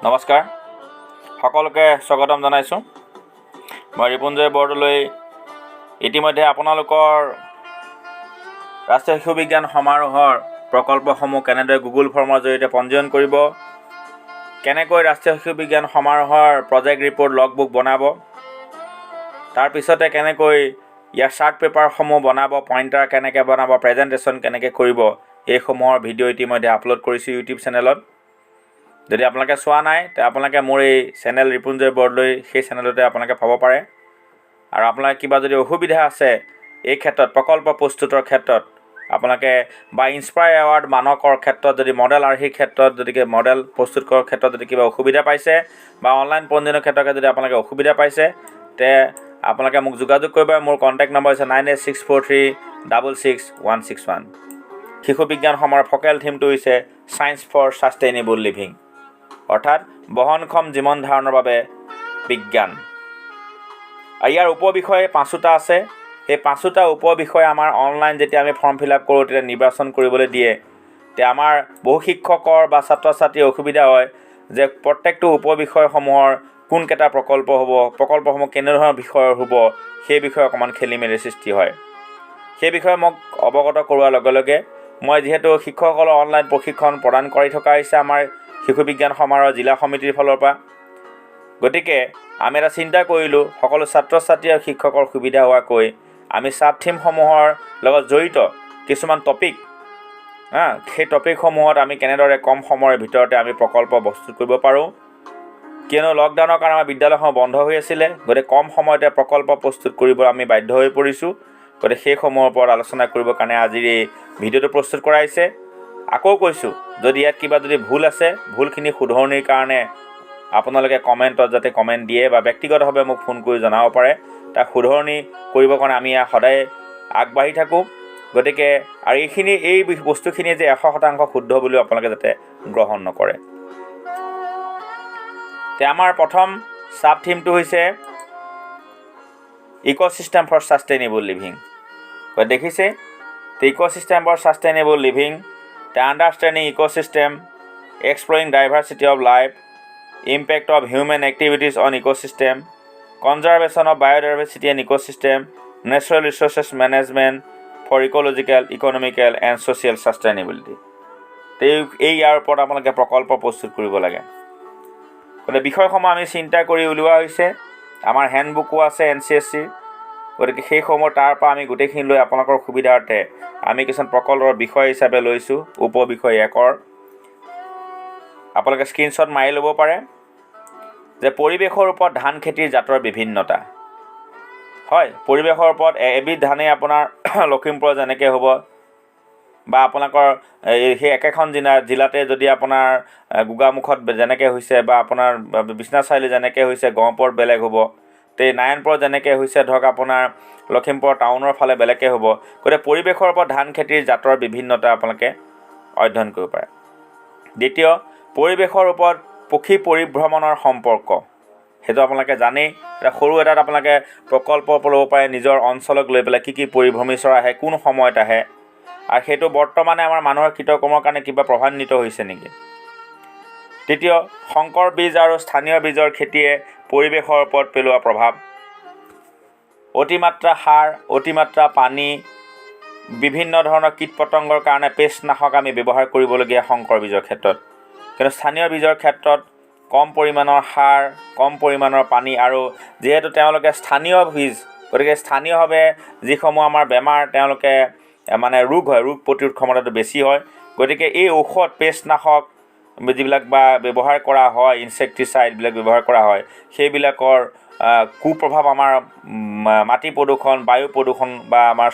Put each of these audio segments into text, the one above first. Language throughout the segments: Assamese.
নমস্কাৰ, সকলোকে স্বাগতম জনাইছোঁ। মই ৰিপুঞ্জয় বৰদলৈ ইতিমধ্যে আপোনালোকৰ ৰাষ্ট্ৰীয় শিশু বিজ্ঞান সমাৰোহৰ প্ৰকল্পসমূহ কেনেদৰে গুগল ফৰ্মৰ জৰিয়তে পঞ্জীয়ন কৰিব, কেনেকৈ ৰাষ্ট্ৰীয় শিশু বিজ্ঞান সমাৰোহৰ প্ৰজেক্ট ৰিপৰ্ট লগবুক বনাব, তাৰপিছতে কেনেকৈ ইয়াৰ চাৰ্ট পেপাৰসমূহ বনাব, পইণ্টাৰ কেনেকৈ বনাব, প্ৰেজেণ্টেশ্যন কেনেকৈ কৰিব, এইসমূহৰ ভিডিঅ' ইতিমধ্যে আপলোড কৰিছোঁ ইউটিউব চেনেলত। যদি আপোনালোকে চোৱা নাই তে আপোনালোকে মোৰ এই চেনেল ৰিপুঞ্জয় বৰদলৈ সেই চেনেলতে আপোনালোকে পাব পাৰে। আৰু আপোনালোকে কিবা যদি অসুবিধা আছে এই ক্ষেত্ৰত প্ৰকল্প প্ৰস্তুতৰ ক্ষেত্ৰত আপোনালোকে বা ইনস্পায়াৰ এৱাৰ্ড মানকৰ ক্ষেত্ৰত যদি মডেল আৰ্হিৰ ক্ষেত্ৰত যদি মডেল প্ৰস্তুত কৰাৰ ক্ষেত্ৰত যদি কিবা অসুবিধা পাইছে বা অনলাইন পঞ্জীয়নৰ ক্ষেত্ৰত যদি আপোনালোকে অসুবিধা পাইছে তে আপোনালোকে মোক যোগাযোগ কৰিব। মোৰ কণ্টেক্ট নম্বৰ হৈছে 9864366161। শিশু বিজ্ঞান সমাৰোহৰ ফকেল থিমটো হৈছে ছায়েন্স ফৰ ছাষ্টেইনেবল লিভিং, অৰ্থাৎ বহনক্ষম জীৱন ধাৰণৰ বাবে বিজ্ঞান। ইয়াৰ উপবিষয় 5টা আছে। সেই 5টা উপবিষয় আমাৰ অনলাইন যেতিয়া আমি ফৰ্ম ফিল আপ কৰোঁ তেতিয়া নিৰ্বাচন কৰিবলৈ দিয়ে। তেতিয়া আমাৰ বহু শিক্ষকৰ বা ছাত্ৰ ছাত্ৰীৰ অসুবিধা হয় যে প্ৰত্যেকটো উপবিষয়সমূহৰ কোনকেইটা প্ৰকল্প হ'ব, প্ৰকল্পসমূহ কেনেধৰণৰ বিষয়ৰ হ'ব, সেই বিষয়ে অকণমান খেলি মেলিৰ সৃষ্টি হয়। সেই বিষয়ে মোক অৱগত কৰোৱাৰ লগে লগে মই যিহেতু শিক্ষকসকলৰ অনলাইন প্ৰশিক্ষণ প্ৰদান কৰি থকা হৈছে আমাৰ শিশু বিজ্ঞান সমাৰোহ জিলা সমিতিৰ ফালৰ পৰা, গতিকে আমি এটা চিন্তা কৰিলোঁ সকলো ছাত্ৰ ছাত্ৰী আৰু শিক্ষকৰ সুবিধা হোৱাকৈ আমি ছাব থিমসমূহৰ লগত জড়িত কিছুমান টপিক সেই টপিকসমূহত আমি কেনেদৰে কম সময়ৰ ভিতৰতে আমি প্ৰকল্প প্ৰস্তুত কৰিব পাৰোঁ। কিয়নো লকডাউনৰ কাৰণে আমাৰ বিদ্যালয়সমূহ বন্ধ হৈ আছিলে, গতিকে কম সময়তে প্ৰকল্প প্ৰস্তুত কৰিব আমি বাধ্য হৈ পৰিছোঁ। গতিকে সেইসমূহৰ ওপৰত আলোচনা কৰিবৰ কাৰণে আজিৰ এই ভিডিঅ'টো প্ৰস্তুত কৰাইছে। আকৌ কৈছোঁ, যদি ইয়াত কিবা যদি ভুল আছে ভুলখিনি শুধৰণিৰ কাৰণে আপোনালোকে কমেণ্টত যাতে কমেণ্ট দিয়ে বা ব্যক্তিগতভাৱে মোক ফোন কৰি জনাব পাৰে, তাক শুধৰণি কৰিবৰ কাৰণে আমি সদায় আগবাঢ়ি থাকোঁ। গতিকে আৰু এই বস্তুখিনি যে 100% শুদ্ধ বুলিও আপোনালোকে যাতে গ্ৰহণ নকৰে। এতিয়া আমাৰ প্ৰথম ছাব থিমটো হৈছে ইক'ছিষ্টেম ফৰ ছাষ্টেইনেবল লিভিং। দেখিছে, ecosystem for sustainable living, the understanding ecosystem, exploring diversity of life, impact of human activities on ecosystem, conservation of biodiversity and ecosystem, natural resources management for ecological, economical and social sustainability. ইয়াৰ ওপৰত আপোনালোকে প্ৰকল্প প্ৰস্তুত কৰিব লাগে। গতিকে বিষয়সমূহ আমি চিন্তা কৰি উলিওৱা হৈছে। আমাৰ হেণ্ডবুকো আছে NCSC, গতিকে সেইসমূহ তাৰ পৰা আমি গোটেইখিনি লৈ আপোনালোকৰ সুবিধাৰ্থে আমি কিছুমান প্ৰকল্পৰ বিষয় হিচাপে লৈছোঁ। উপবিষয় 1ৰ আপোনালোকে স্ক্ৰীনশ্বট মাৰি ল'ব পাৰে যে পৰিৱেশৰ ওপৰত ধান খেতিৰ জাতৰ বিভিন্নতা। হয়, পৰিৱেশৰ ওপৰত এবিধ ধানেই আপোনাৰ লখিমপুৰত যেনেকৈ হ'ব বা আপোনালোকৰ সেই একেখন জিলাতে যদি আপোনাৰ গোগামুখত যেনেকৈ হৈছে বা আপোনাৰ বিশ্বনাথ চাৰিআলি যেনেকৈ হৈছে গহপুৰত বেলেগ হ'ব, তে নাৰায়ণপুৰত যেনেকৈ হৈছে ধৰক আপোনাৰ লখিমপুৰ টাউনৰ ফালে বেলেগকৈ হ'ব। গতিকে পৰিৱেশৰ ওপৰত ধান খেতিৰ জাতৰ বিভিন্নতা আপোনালোকে অধ্যয়ন কৰিব পাৰে। দ্বিতীয়, পৰিৱেশৰ ওপৰত পক্ষী পৰিভ্ৰমণৰ সম্পৰ্ক, সেইটো আপোনালোকে জানেই। এটা সৰু এটাত আপোনালোকে প্ৰকল্প ল'ব পাৰে নিজৰ অঞ্চলক লৈ পেলাই কি পৰিভ্ৰমী চৰাই আহে, কোন সময়ত আহে, আৰু সেইটো বৰ্তমানে আমাৰ মানুহৰ কৃতকৰ্মৰ কাৰণে কিবা প্ৰভাৱান্বিত হৈছে নেকি। তৃতীয়, সংকৰ বীজ আৰু স্থানীয় বীজৰ খেতিয়ে পৰিৱেশৰ ওপৰত পেলোৱা প্ৰভাৱ। অতিমাত্ৰা সাৰ, অতিমাত্ৰা পানী, বিভিন্ন ধৰণৰ কীট পতংগৰ কাৰণে পেষ্টনাশক আমি ব্যৱহাৰ কৰিবলগীয়া সংকৰ বীজৰ ক্ষেত্ৰত, কিন্তু স্থানীয় বীজৰ ক্ষেত্ৰত কম পৰিমাণৰ সাৰ, কম পৰিমাণৰ পানী, আৰু যিহেতু তেওঁলোকে স্থানীয় বীজ, গতিকে স্থানীয়ভাৱে যিসমূহ আমাৰ বেমাৰ তেওঁলোকে মানে ৰোগ হয়, ৰোগ প্ৰতিৰোধ ক্ষমতাটো বেছি হয়। গতিকে এই ঔষধ পেষ্টনাশক যিবিলাক বা ব্যৱহাৰ কৰা হয়, ইনছেক্টিচাইডবিলাক ব্যৱহাৰ কৰা হয়, সেইবিলাকৰ কুপ্ৰভাৱ আমাৰ মাটি প্ৰদূষণ, বায়ু প্ৰদূষণ বা আমাৰ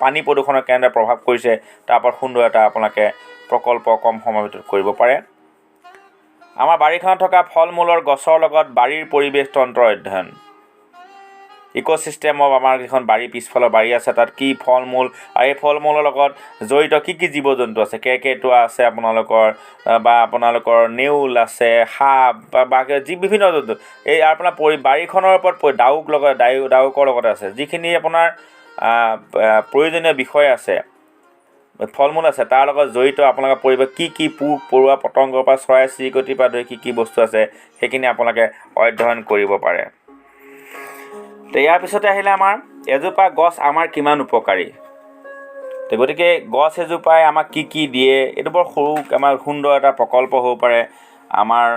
পানী প্ৰদূষণৰ কেনেদৰে প্ৰভাৱ কৰিছে তাৰ ওপৰত সুন্দৰ এটা আপোনালোকে প্ৰকল্প কম সময়ৰ ভিতৰত কৰিব পাৰে। আমাৰ বাৰীখনত থকা ফল মূলৰ গছৰ লগত বাৰীৰ পৰিৱেশ তন্ত্ৰ অধ্যয়ন। ইক'ছিষ্টেম অফ আমাৰ যিখন বাৰী, পিছফালৰ বাৰী আছে, তাত কি ফল মূল আৰু এই ফল মূলৰ লগত জড়িত কি জীৱ জন্তু আছে, কেৰ্কেটুৱা আছে আপোনালোকৰ, বা আপোনালোকৰ নেউল আছে, সাপ বা বিভিন্ন জন্তু, এই আপোনাৰ বাৰীখনৰ ওপৰত ডাউকৰ লগত আছে যিখিনি আপোনাৰ প্ৰয়োজনীয় বিষয় আছে ফল মূল আছে তাৰ লগত জড়িত আপোনালোকৰ পৰিৱেশ কি পোক পৰুৱা পতংগৰ পৰা চৰাই চিৰিকটিৰ পৰা ধৰি কি বস্তু আছে সেইখিনি আপোনালোকে অধ্যয়ন কৰিব পাৰে। তো ইয়াৰ পিছতে আহিলে আমাৰ এজোপা গছ আমাৰ কিমান উপকাৰী। তো গতিকে গছ এজোপাই আমাক কি দিয়ে, এইটো বৰ সৰু আমাৰ সুন্দৰ এটা প্ৰকল্প হ'ব পাৰে। আমাৰ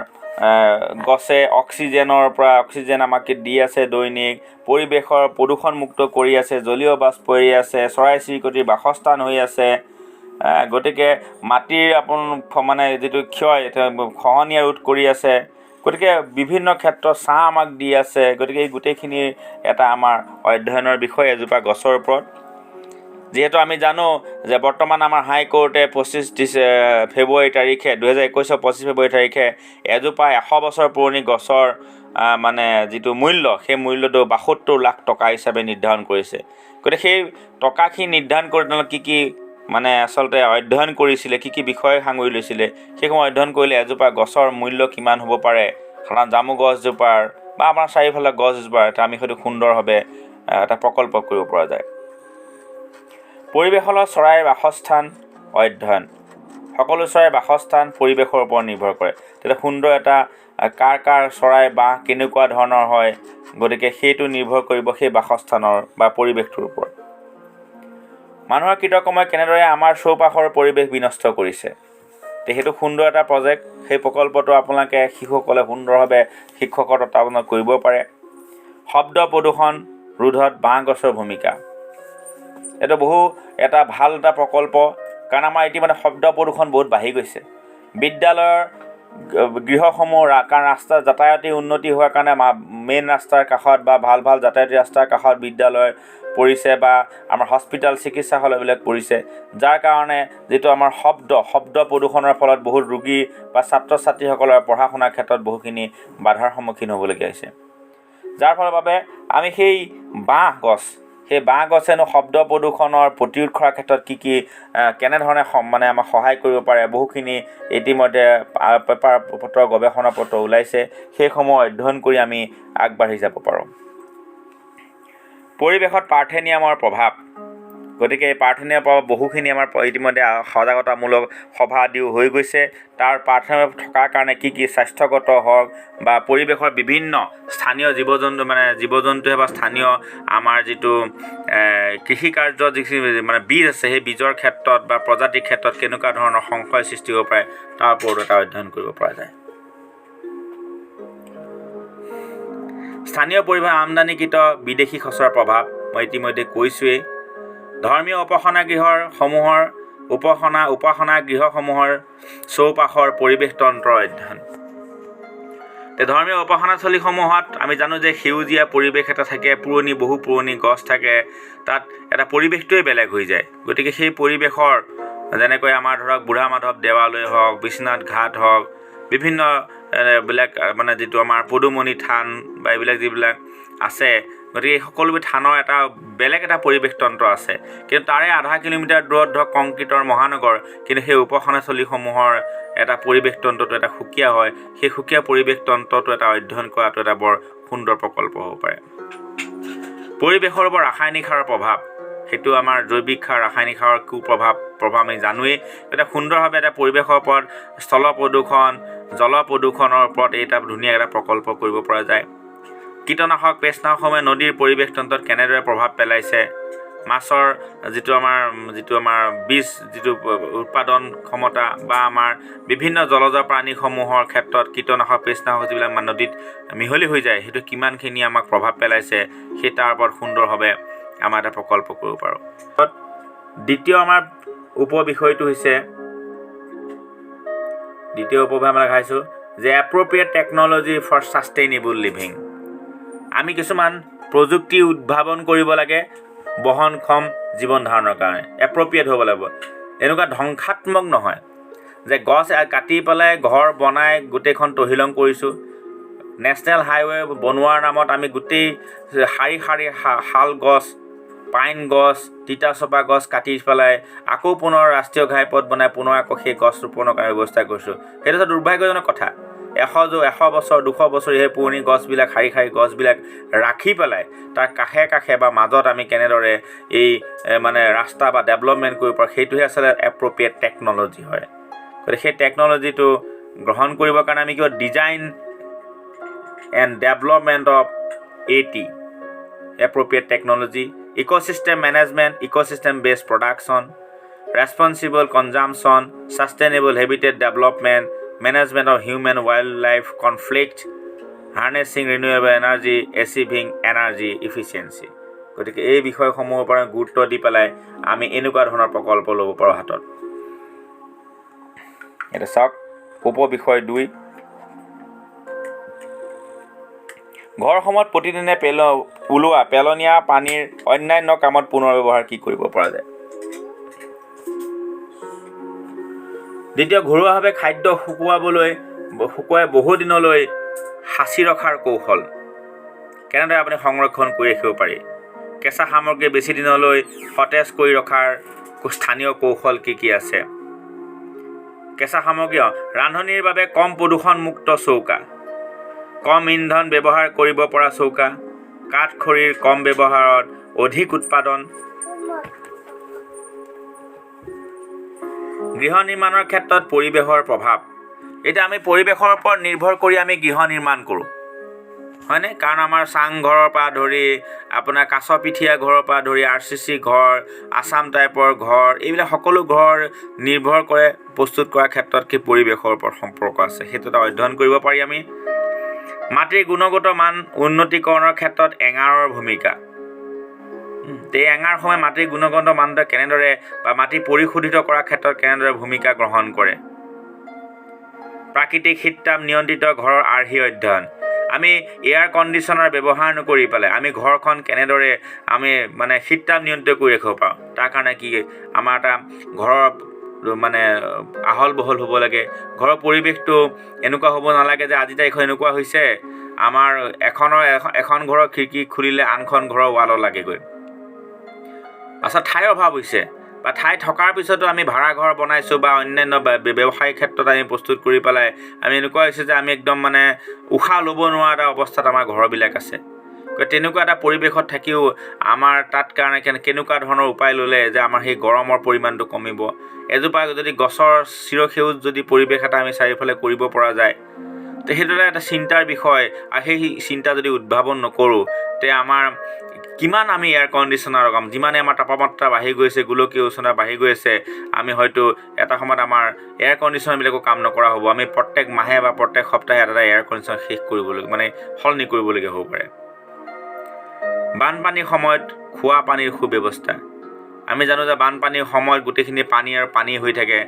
গছে অক্সিজেন আমাক দি আছে দৈনিক, পৰিৱেশৰ প্ৰদূষণমুক্ত কৰি আছে, জলীয় বাষ্প এৰি আছে, চৰাই চিৰিকটিৰ বাসস্থান হৈ আছে। গতিকে মাটিৰ মানে যিটো ক্ষয় খহনীয়া ৰোধ কৰি আছে। গতিকে বিভিন্ন ক্ষেত্ৰত ছাঁ আমাক দি আছে। গতিকে এই গোটেইখিনিৰ এটা আমাৰ অধ্যয়নৰ বিষয় এজোপা গছৰ ওপৰত। যিহেতু আমি জানো যে বৰ্তমান আমাৰ হাইকোৰ্টে 25 ফেব্ৰুৱাৰী তাৰিখে 2021 25 ফেব্ৰুৱাৰী তাৰিখে এজোপা 100 বছৰ পুৰণি গছৰ মানে যিটো মূল্য, সেই মূল্যটো 72 লাখ টকা হিচাপে নিৰ্ধাৰণ কৰিছে। গতিকে সেই টকাখিনি নিৰ্ধাৰণ কৰি তেওঁলোকে কি মানে আচলতে অধ্যয়ন কৰিছিলে, কি বিষয় সাঙুৰি লৈছিলে, সেইসমূহ অধ্যয়ন কৰিলে এজোপা গছৰ মূল্য কিমান হ'ব পাৰে। সাধাৰণ জামু গছজোপাৰ বা আমাৰ চাৰিওফালে গছজোপাৰ এটা আমি হয়তো সুন্দৰভাৱে এটা প্ৰকল্প কৰিব পৰা যায়। পৰিৱেশৰ চৰাইৰ বাসস্থান অধ্যয়ন। সকলো চৰাইৰ বাসস্থান পৰিৱেশৰ ওপৰত নিৰ্ভৰ কৰে। তেতিয়া সুন্দৰ এটা কাৰ চৰাই বাহ কেনেকুৱা ধৰণৰ হয়, গতিকে সেইটো নিৰ্ভৰ কৰিব সেই বাসস্থানৰ বা পৰিৱেশটোৰ ওপৰত। মানুহৰ কৃতকৰ্মই কেনেদৰে আমাৰ চৌপাশৰ পৰিৱেশ বিনষ্ট কৰিছে, সেইটো সুন্দৰ এটা প্ৰজেক্ট। সেই প্ৰকল্পটো আপোনালোকে শিশুসকলে সুন্দৰভাৱে শিক্ষকৰ তত্ত্বাৱধানত কৰিব পাৰে। শব্দ প্ৰদূষণ ৰোধত বাঁহ গছৰ ভূমিকা। এইটো এটা ভাল এটা প্ৰকল্প, কাৰণ আমাৰ ইতিমধ্যে শব্দ প্ৰদূষণ বহুত বাঢ়ি গৈছে। বিদ্যালয়ৰ গৃহসমূহ কাৰণ ৰাস্তা যাতায়াতী উন্নতি হোৱাৰ কাৰণে মেইন ৰাস্তাৰ কাষত বা ভাল যাতায়াতী ৰাস্তাৰ কাষত বিদ্যালয় পৰিছে বা আমাৰ হস্পিটেল চিকিৎসালয়বিলাক পৰিছে, যাৰ কাৰণে যিটো আমাৰ শব্দ প্ৰদূষণৰ ফলত বহুত ৰোগী বা ছাত্ৰ ছাত্ৰীসকলৰ পঢ়া শুনাৰ ক্ষেত্ৰত বহুখিনি বাধাৰ সন্মুখীন হ'বলগীয়া হৈছে। যাৰ ফলৰ বাবে আমি সেই বাঁহ গছেনো শব্দ প্ৰদূষণৰ প্ৰতিৰোধ কৰাৰ ক্ষেত্ৰত কেনেধৰণে মানে আমাক সহায় কৰিব পাৰে, বহুখিনি ইতিমধ্যে পেপাৰ পত্ৰ গৱেষণা পত্ৰ ওলাইছে। সেইসমূহ অধ্যয়ন কৰি আমি আগবাঢ়ি যাব পাৰোঁ। পৰিৱেশত পাৰ্থেনিয়ামৰ প্ৰভাৱ। গতিকে এই পাৰ্থেনিয়ামৰ প্ৰভাৱ বহুখিনি আমাৰ ইতিমধ্যে সজাগতামূলক সভা আদিও হৈ গৈছে। তাৰ পাৰ্থেনিয়াম থকাৰ কাৰণে কি স্বাস্থ্যগত হওক বা পৰিৱেশৰ বিভিন্ন স্থানীয় জীৱ জন্তুৱে বা স্থানীয় আমাৰ যিটো কৃষিকাৰ্য যিখিনি মানে বীজ আছে, সেই বীজৰ ক্ষেত্ৰত বা প্ৰজাতিৰ ক্ষেত্ৰত কেনেকুৱা ধৰণৰ সংশয় সৃষ্টি হ'ব পাৰে, তাৰ ওপৰত এটা অধ্যয়ন কৰিব পৰা যায়। স্থানীয় পৰিৱেশ আমদানিকৃত বিদেশী খচৰ প্ৰভাৱ মই ইতিমধ্যে কৈছোৱেই। ধৰ্মীয় উপাসনা গৃহসমূহৰ চৌপাশৰ পৰিৱেশ তন্ত্ৰৰ অধ্যয়ন। ধৰ্মীয় উপাসনাস্থলীসমূহত আমি জানো যে সেউজীয়া পৰিৱেশ এটা থাকে, বহু পুৰণি গছ থাকে, তাত এটা পৰিৱেশটোৱে বেলেগ হৈ যায়। গতিকে সেই পৰিৱেশৰ যেনেকৈ আমাৰ ধৰক বুঢ়া মাধৱ দেৱালয় হওক, বিশ্বনাথ ঘাট হওক, বিভিন্ন বিলাক মানে যিটো আমাৰ পদুমণি থান বা এইবিলাক যিবিলাক আছে, গতিকে এই সকলোবোৰ থানৰ এটা বেলেগ এটা পৰিৱেশ তন্ত্ৰ আছে। কিন্তু তাৰে আধা কিলোমিটাৰ দূৰত ধৰক কংক্ৰিটৰ মহানগৰ, কিন্তু সেই উপাসনাস্থলীসমূহৰ এটা পৰিৱেশ তন্ত্ৰটো এটা সুকীয়া হয়। সেই সুকীয়া পৰিৱেশ তন্ত্ৰটো এটা অধ্যয়ন কৰাটো এটা বৰ সুন্দৰ প্ৰকল্প হ'ব পাৰে। পৰিৱেশৰ ওপৰত ৰাসায়নিক সাৰৰ প্ৰভাৱ। সেইটো আমাৰ জৈৱিক সাৰ, ৰাসায়নিক সাৰৰ কুপ্ৰভাৱ আমি জানোৱেই। এটা সুন্দৰভাৱে এটা পৰিৱেশৰ ওপৰত স্থল প্ৰদূষণ, জল প্ৰদূষণৰ ওপৰত এটা ধুনীয়া এটা প্ৰকল্প কৰিব পৰা যায়। কীটনাশক পেষ্টনাশকসমূহে নদীৰ পৰিৱেশ তন্ত্ৰত কেনেদৰে প্ৰভাৱ পেলাইছে। মাছৰ যিটো আমাৰ বীজ উৎপাদন ক্ষমতা বা আমাৰ বিভিন্ন জলজ প্ৰাণীসমূহৰ ক্ষেত্ৰত কীটনাশক পেষ্টনাশক যিবিলাক নদীত মিহলি হৈ যায়, সেইটো কিমানখিনি আমাক প্ৰভাৱ পেলাইছে, সেই তাৰ ওপৰত সুন্দৰভাৱে আমাৰ এটা প্ৰকল্প কৰিব পাৰোঁ। দ্বিতীয় আমাৰ উপবিষয়টো হৈছে আমি দেখাইছোঁ যে appropriate technology for sustainable living. আমি কিছুমান প্ৰযুক্তি উদ্ভাৱন কৰিব লাগে বহনক্ষম জীৱন ধাৰণৰ কাৰণে। এপ্ৰপ্ৰিয়েট হ'ব লাগিব, এনেকুৱা ধ্বংসাত্মক নহয় যে গছ কাটি পেলাই ঘৰ বনাই গোটেইখন তহিলং কৰিছোঁ। নেশ্যনেল হাইৱে বনোৱাৰ নামত আমি গোটেই শাৰী শাল গছ, পাইন গছ, তিতাচপা গছ কাটি পেলাই আকৌ পুনৰ ৰাষ্ট্ৰীয় ঘাইপথ বনাই পুনৰ আকৌ সেই গছ ৰোপণৰ কাৰণে ব্যৱস্থা কৰিছোঁ। সেইটো এটা দুৰ্ভাগ্যজনক কথা। 100 বছৰ 200 বছৰ সেই পুৰণি গছবিলাক শাৰী শাৰী গছবিলাক ৰাখি পেলাই তাৰ কাষে কাষে বা মাজত আমি কেনেদৰে এই মানে ৰাস্তা বা ডেভেলপমেণ্ট কৰিব পাৰোঁ, সেইটোহে আচলতে এপ্ৰপ্ৰিয়েট টেকন'লজি হয়। গতিকে সেই টেকন'লজিটো গ্ৰহণ কৰিবৰ কাৰণে আমি কিবা design and development of AT appropriate technology, ecosystem management, ecosystem based production, responsible consumption, sustainable habitat development, management of human wildlife conflict, harnessing renewable energy, achieving energy efficiency. গতিকে এই বিষয়সমূহৰ পৰা গুৰুত্ব দি পেলাই আমি এনেকুৱা ধৰণৰ প্ৰকল্প ল'ব পাৰোঁ হাতত। এটা চাওক উপবিষয় 2, ঘৰসমূহত প্ৰতিদিনে ওলোৱা পেলনীয়া পানীৰ অন্যান্য কামত পুনৰ ব্যৱহাৰ কি কৰিব পৰা যায়। দ্বিতীয়, ঘৰুৱাভাৱে খাদ্য শুকুৱাই বহুদিনলৈ সাঁচি ৰখাৰ কৌশল কেনেদৰে আপুনি সংৰক্ষণ কৰি ৰাখিব পাৰি। কেঁচা সামগ্ৰী বেছি দিনলৈ সতেজ কৰি ৰখাৰ স্থানীয় কৌশল কি কি আছে। কেঁচা সামগ্ৰী ৰান্ধনিৰ বাবে কম প্ৰদূষণমুক্ত চৌকা, কম ইন্ধন ব্যৱহাৰ কৰিব পৰা চৌকা, কাঠ খৰিৰ কম ব্যৱহাৰত অধিক উৎপাদন। গৃহ নিৰ্মাণৰ ক্ষেত্ৰত পৰিৱেশৰ প্ৰভাৱ। এতিয়া আমি পৰিৱেশৰ ওপৰত নিৰ্ভৰ কৰি আমি গৃহ নিৰ্মাণ কৰোঁ, হয়নে? কাৰণ আমাৰ চাংঘৰৰ পৰা ধৰি আপোনাৰ কাছপিঠীয়া ঘৰৰ পৰা ধৰি RCC ঘৰ, আছাম টাইপৰ ঘৰ, এইবিলাক সকলো ঘৰ নিৰ্ভৰ কৰে প্ৰস্তুত কৰাৰ ক্ষেত্ৰত কি পৰিৱেশৰ ওপৰত সম্পৰ্ক আছে, সেইটো এটা অধ্যয়ন কৰিব পাৰি আমি। মাটিৰ গুণগত মান উন্নতিকৰণৰ ক্ষেত্ৰত এঙাৰৰ ভূমিকা। এই এঙাৰসমূহে মাটিৰ গুণগত মানদণ্ড কেনেদৰে বা মাটি পৰিশোধিত কৰাৰ ক্ষেত্ৰত কেনেদৰে ভূমিকা গ্ৰহণ কৰে। প্ৰাকৃতিক শীততাপ নিয়ন্ত্ৰিত ঘৰৰ আৰ্হি অধ্যয়ন। আমি এয়াৰ কণ্ডিশ্যনাৰ ব্যৱহাৰ নকৰি পেলাই আমি ঘৰখন কেনেদৰে আমি মানে শীততাপ নিয়ন্ত্ৰিত কৰি ৰাখিব পাৰোঁ। তাৰ কাৰণে কি আমাৰ এটা ঘৰৰ মানে আহল বহল হ'ব লাগে। ঘৰৰ পৰিৱেশটো এনেকুৱা হ'ব নালাগে যে আজি তাৰিখত এনেকুৱা হৈছে আমাৰ এখন ঘৰৰ খিৰিকী খুলিলে আনখন ঘৰৰ ৱালত লাগেগৈ। আচলতে ঠাইৰ অভাৱ হৈছে বা ঠাই থকাৰ পিছতো আমি ভাড়া ঘৰ বনাইছোঁ বা অন্যান্য ব্যৱসায়িক ক্ষেত্ৰত আমি প্ৰস্তুত কৰি পেলাই আমি এনেকুৱা হৈছে যে আমি একদম মানে উশাহ ল'ব নোৱাৰা এটা অৱস্থাত আমাৰ ঘৰবিলাক আছে। তেনেকুৱা এটা পৰিৱেশত থাকিও আমাৰ তাত কাৰণে কেনেকুৱা ধৰণৰ উপায় ল'লে যে আমাৰ সেই গৰমৰ পৰিমাণটো কমিব। এজোপা যদি গছৰ চিৰসেউজ যদি পৰিৱেশ এটা আমি চাৰিওফালে কৰিব পৰা যায়, তো সেইটো এটা চিন্তাৰ বিষয়। আৰু সেই চিন্তা যদি উদ্ভাৱন নকৰোঁ তে আমাৰ কিমান আমি এয়াৰ কণ্ডিশ্যনাৰ লগাম। যিমানে আমাৰ তাপমাত্ৰা বাঢ়ি গৈছে, গোলকীয় উষ্ণতা বাঢ়ি গৈছে, আমি হয়তো এটা সময়ত আমাৰ এয়াৰ কণ্ডিশ্যনাৰবিলাকো কাম নকৰা হ'ব। আমি প্ৰত্যেক মাহে বা প্ৰত্যেক সপ্তাহে এটা এয়াৰ কণ্ডিশ্যনাৰ শেষ কৰিবলৈ সলনি কৰিবলগীয়া হ'ব পাৰে। বানপানীৰ সময়ত খোৱা পানীৰ সুব্যৱস্থা। আমি জানো যে বানপানীৰ সময়ত গোটেইখিনি পানী হৈ থাকে।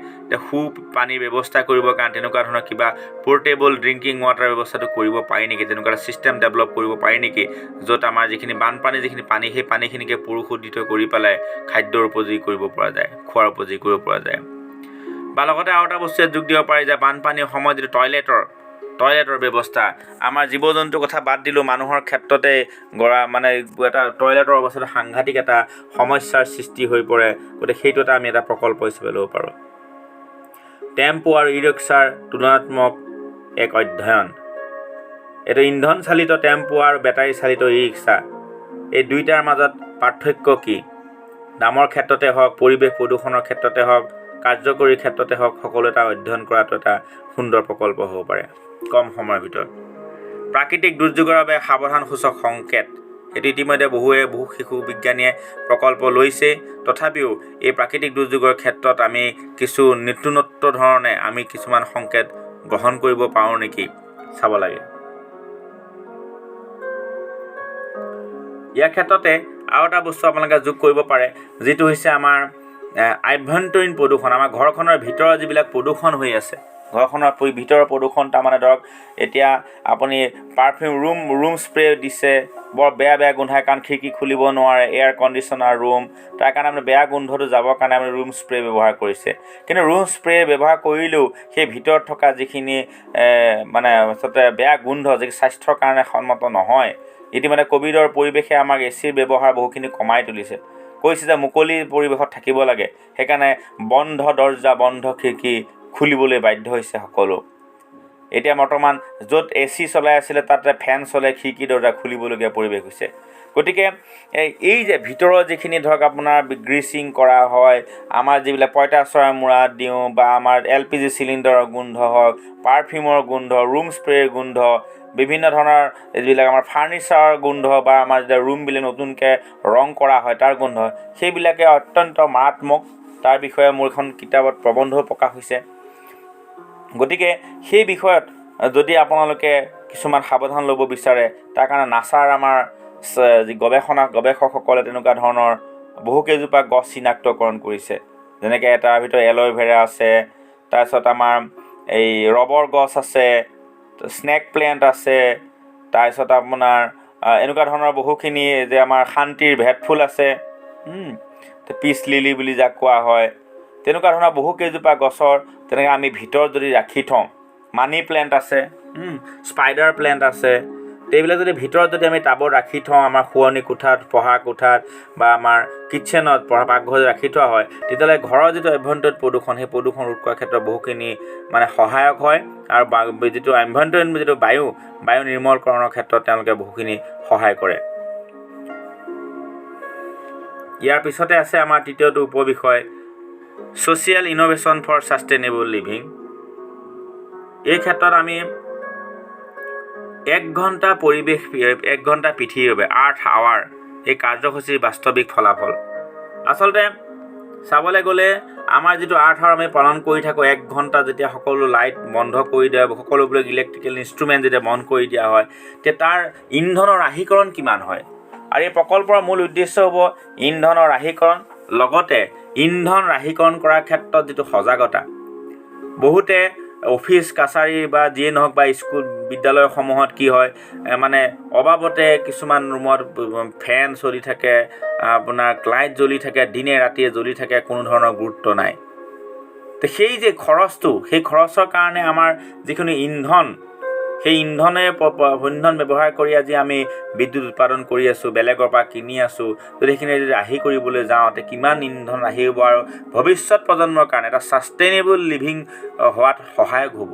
পানীৰ ব্যৱস্থা কৰিবৰ কাৰণে তেনেকুৱা ধৰণৰ কিবা পৰ্টেবল ড্ৰিংকিং ৱাটাৰ ব্যৱস্থাটো কৰিব পাৰি নেকি, তেনেকুৱা এটা ছিষ্টেম ডেভেলপ কৰিব পাৰি নেকি, য'ত আমাৰ যিখিনি বানপানী যিখিনি পানী সেই পানীখিনিকে পৰিশোধিত কৰি পেলাই খাদ্যৰ উপযোগী কৰিব পৰা যায়, খোৱাৰ উপযোগী কৰিব পৰা যায়। বা লগতে আৰু এটা বস্তুৱে যোগ দিব পাৰি যে বানপানীৰ সময়ত যিটো টয়লেটৰ ব্যৱস্থা, আমাৰ জীৱ জন্তুৰ কথা বাদ দিলোঁ, মানুহৰ ক্ষেত্ৰতে এটা টয়লেটৰ অৱস্থাটো সাংঘাতিক এটা সমস্যাৰ সৃষ্টি হৈ পৰে। গতিকে সেইটো এটা আমি এটা প্ৰকল্প হিচাপে ল'ব পাৰোঁ। টেম্পো আৰু ই ৰিক্সাৰ তুলনাত্মক এক অধ্যয়ন। এইটো ইন্ধন চালিত টেম্পো আৰু বেটাৰী চালিত ই ৰিক্সা, এই দুইটাৰ মাজত পাৰ্থক্য কি? দামৰ ক্ষেত্ৰতে হওক, পৰিৱেশ প্ৰদূষণৰ ক্ষেত্ৰতে হওক, কাৰ্যকৰীৰ ক্ষেত্ৰতে হওক, সকলো এটা অধ্যয়ন কৰাটো এটা সুন্দৰ প্ৰকল্প হ'ব পাৰে কম সময়ৰ ভিতৰত। প্ৰাকৃতিক দুৰ্যোগৰ বাবে সাৱধান সূচক সংকেত। সেইটো ইতিমধ্যে বহু শিশু বিজ্ঞানীয়ে প্ৰকল্প লৈছে। তথাপিও এই প্ৰাকৃতিক দুৰ্যোগৰ ক্ষেত্ৰত আমি কিছু নতুনত্ব ধৰণে আমি কিছুমান সংকেত গ্ৰহণ কৰিব পাৰোঁ নেকি চাব লাগে। ইয়াৰ ক্ষেত্ৰতে আৰু এটা বস্তু আপোনালোকে যোগ কৰিব পাৰে, যিটো হৈছে আমাৰ আভ্যন্তৰীণ প্ৰদূষণ। আমাৰ ঘৰখনৰ ভিতৰৰ যিবিলাক প্ৰদূষণ হৈ আছে, ঘৰখনৰ ভিতৰৰ প্ৰদূষণ তাৰমানে ধৰক এতিয়া আপুনি পাৰফিউম ৰুম স্প্ৰে দিছে, বৰ বেয়া গোন্ধায় কাৰণ খিৰিকী খুলিব নোৱাৰে, এয়াৰ কণ্ডিশ্যনাৰ ৰুম, তাৰ কাৰণে আপুনি বেয়া গোন্ধটো যাবৰ কাৰণে আপুনি ৰুম স্প্ৰে ব্যৱহাৰ কৰিছে। কিন্তু ৰুম স্প্ৰে ব্যৱহাৰ কৰিলেও সেই ভিতৰত থকা যিখিনি আচলতে বেয়া গোন্ধ, যি স্বাস্থ্যৰ কাৰণে সন্মত নহয়। ইতিমধ্যে ক'ভিডৰ পৰিৱেশে আমাক এচিৰ ব্যৱহাৰ বহুখিনি কমাই তুলিছে। কৈছে যে মুকলি পৰিৱেশত থাকিব লাগে, সেইকাৰণে বন্ধ দৰ্জা বন্ধ খিৰিকী খুলিবলৈ বাধ্য হৈছে সকলো। এতিয়া বৰ্তমান য'ত AC চলাই আছিলে তাতে ফেন চলে, খিৰিকী দৰ্জা খুলিবলগীয়া পৰিৱেশ হৈছে। গতিকে এই যে ভিতৰৰ যিখিনি ধৰক আপোনাৰ গ্ৰীচিং কৰা হয়, আমাৰ যিবিলাক পঁইতাচৰাই মূৰাত দিওঁ বা আমাৰ LPG চিলিণ্ডাৰৰ গোন্ধ হওক, পাৰফিউমৰ গোন্ধ, ৰুম স্প্ৰেৰ গোন্ধ, বিভিন্ন ধৰণৰ যিবিলাক আমাৰ ফাৰ্নিচাৰৰ গোন্ধ বা আমাৰ যেতিয়া ৰুমবিলাক নতুনকৈ ৰং কৰা হয় তাৰ গোন্ধ, সেইবিলাকে অত্যন্ত মাৰাত্মক। তাৰ বিষয়ে মোৰ এখন কিতাপত প্ৰবন্ধও প্ৰকাশ হৈছে। গতিকে সেই বিষয়ত যদি আপোনালোকে কিছুমান সাৱধান ল'ব বিচাৰে, তাৰ কাৰণে নাছাৰ আমাৰ যি গৱেষকসকলে তেনেকুৱা ধৰণৰ বহুকেইজোপা গছ চিনাক্তকৰণ কৰিছে। যেনেকৈ তাৰ ভিতৰত এল'ভেৰা আছে, তাৰপিছত আমাৰ এই ৰবৰ গছ আছে, স্নেক প্লেণ্ট আছে, তাৰপিছত আপোনাৰ এনেকুৱা ধৰণৰ বহুখিনি যে আমাৰ শান্তিৰ ভেটফুল আছে, পিচ লিলি বুলি যাক কোৱা হয়, তেনেকুৱা ধৰণৰ বহুকেইজোপা গছৰ তেনেকৈ আমি ভিতৰত যদি ৰাখি থওঁ, মানি প্লেণ্ট আছে, স্পাইডাৰ প্লেণ্ট আছে, এইবিলাক যদি ভিতৰত যদি আমি টাবত ৰাখি থওঁ, আমাৰ শোৱনি কোঠাত, পঢ়া কোঠাত বা আমাৰ কিটচেনত পাকঘৰত ৰাখি থোৱা হয়, তেতিয়াহ'লে ঘৰৰ যিটো আভ্যন্তৰীণ প্ৰদূষণ, সেই প্ৰদূষণ ৰোধ কৰাৰ ক্ষেত্ৰত বহুখিনি মানে সহায়ক হয়। আৰু যিটো আভ্যন্তৰীণ যিটো বায়ু নিৰ্মলকৰণৰ ক্ষেত্ৰত তেওঁলোকে বহুখিনি সহায় কৰে। ইয়াৰ পিছতে আছে আমাৰ তৃতীয়টো উপবিষয়, social innovation for sustainable living. এই ক্ষেত্ৰত আমি 1 ঘণ্টা পৰিৱেশ, 1 ঘণ্টা পৃথিৱীৰ বাবে, আৰ্থ আৱাৰ, এই কাৰ্যসূচীৰ বাস্তৱিক ফলাফল। আচলতে চাবলৈ গ'লে আমাৰ যিটো আৰ্থ আৱাৰ আমি পালন কৰি থাকোঁ, 1 ঘণ্টা যেতিয়া সকলো লাইট বন্ধ কৰি দিয়া, সকলোবিলাক ইলেক্ট্ৰিকেল ইনষ্ট্ৰুমেণ্ট যেতিয়া বন্ধ কৰি দিয়া হয়, তেতিয়া তাৰ ইন্ধনৰ ৰাশীকৰণ কিমান হয়। আৰু এই প্ৰকল্পৰ মূল উদ্দেশ্য হ'ব ইন্ধনৰ ৰাশীকৰণ, লগতে ইন্ধন ৰাশীকৰণ কৰাৰ ক্ষেত্ৰত যিটো সজাগতা। বহুতে অফিচ কাছাৰী বা যিয়ে নহওক বা স্কুল বিদ্যালয়সমূহত কি হয়, মানে অবাবতে কিছুমান ৰুমত ফেন চলি থাকে, আপোনাৰ লাইট জ্বলি থাকে, দিনে ৰাতিয়ে জ্বলি থাকে, কোনো ধৰণৰ গুৰুত্ব নাই। তো সেই যে খৰচটো, সেই খৰচৰ কাৰণে আমাৰ যিখিনি ইন্ধন, সেই ইন্ধন ব্যৱহাৰ কৰি আজি আমি বিদ্যুৎ উৎপাদন কৰি আছোঁ, বেলেগৰ পৰা কিনি আছোঁ। যদি সেইখিনি যদি ৰাহি কৰিবলৈ যাওঁতে কিমান ইন্ধন ৰাহি হ'ব আৰু ভৱিষ্যত প্ৰজন্মৰ কাৰণে এটা ছাষ্টেইনেবল লিভিং হোৱাত সহায়ক হ'ব,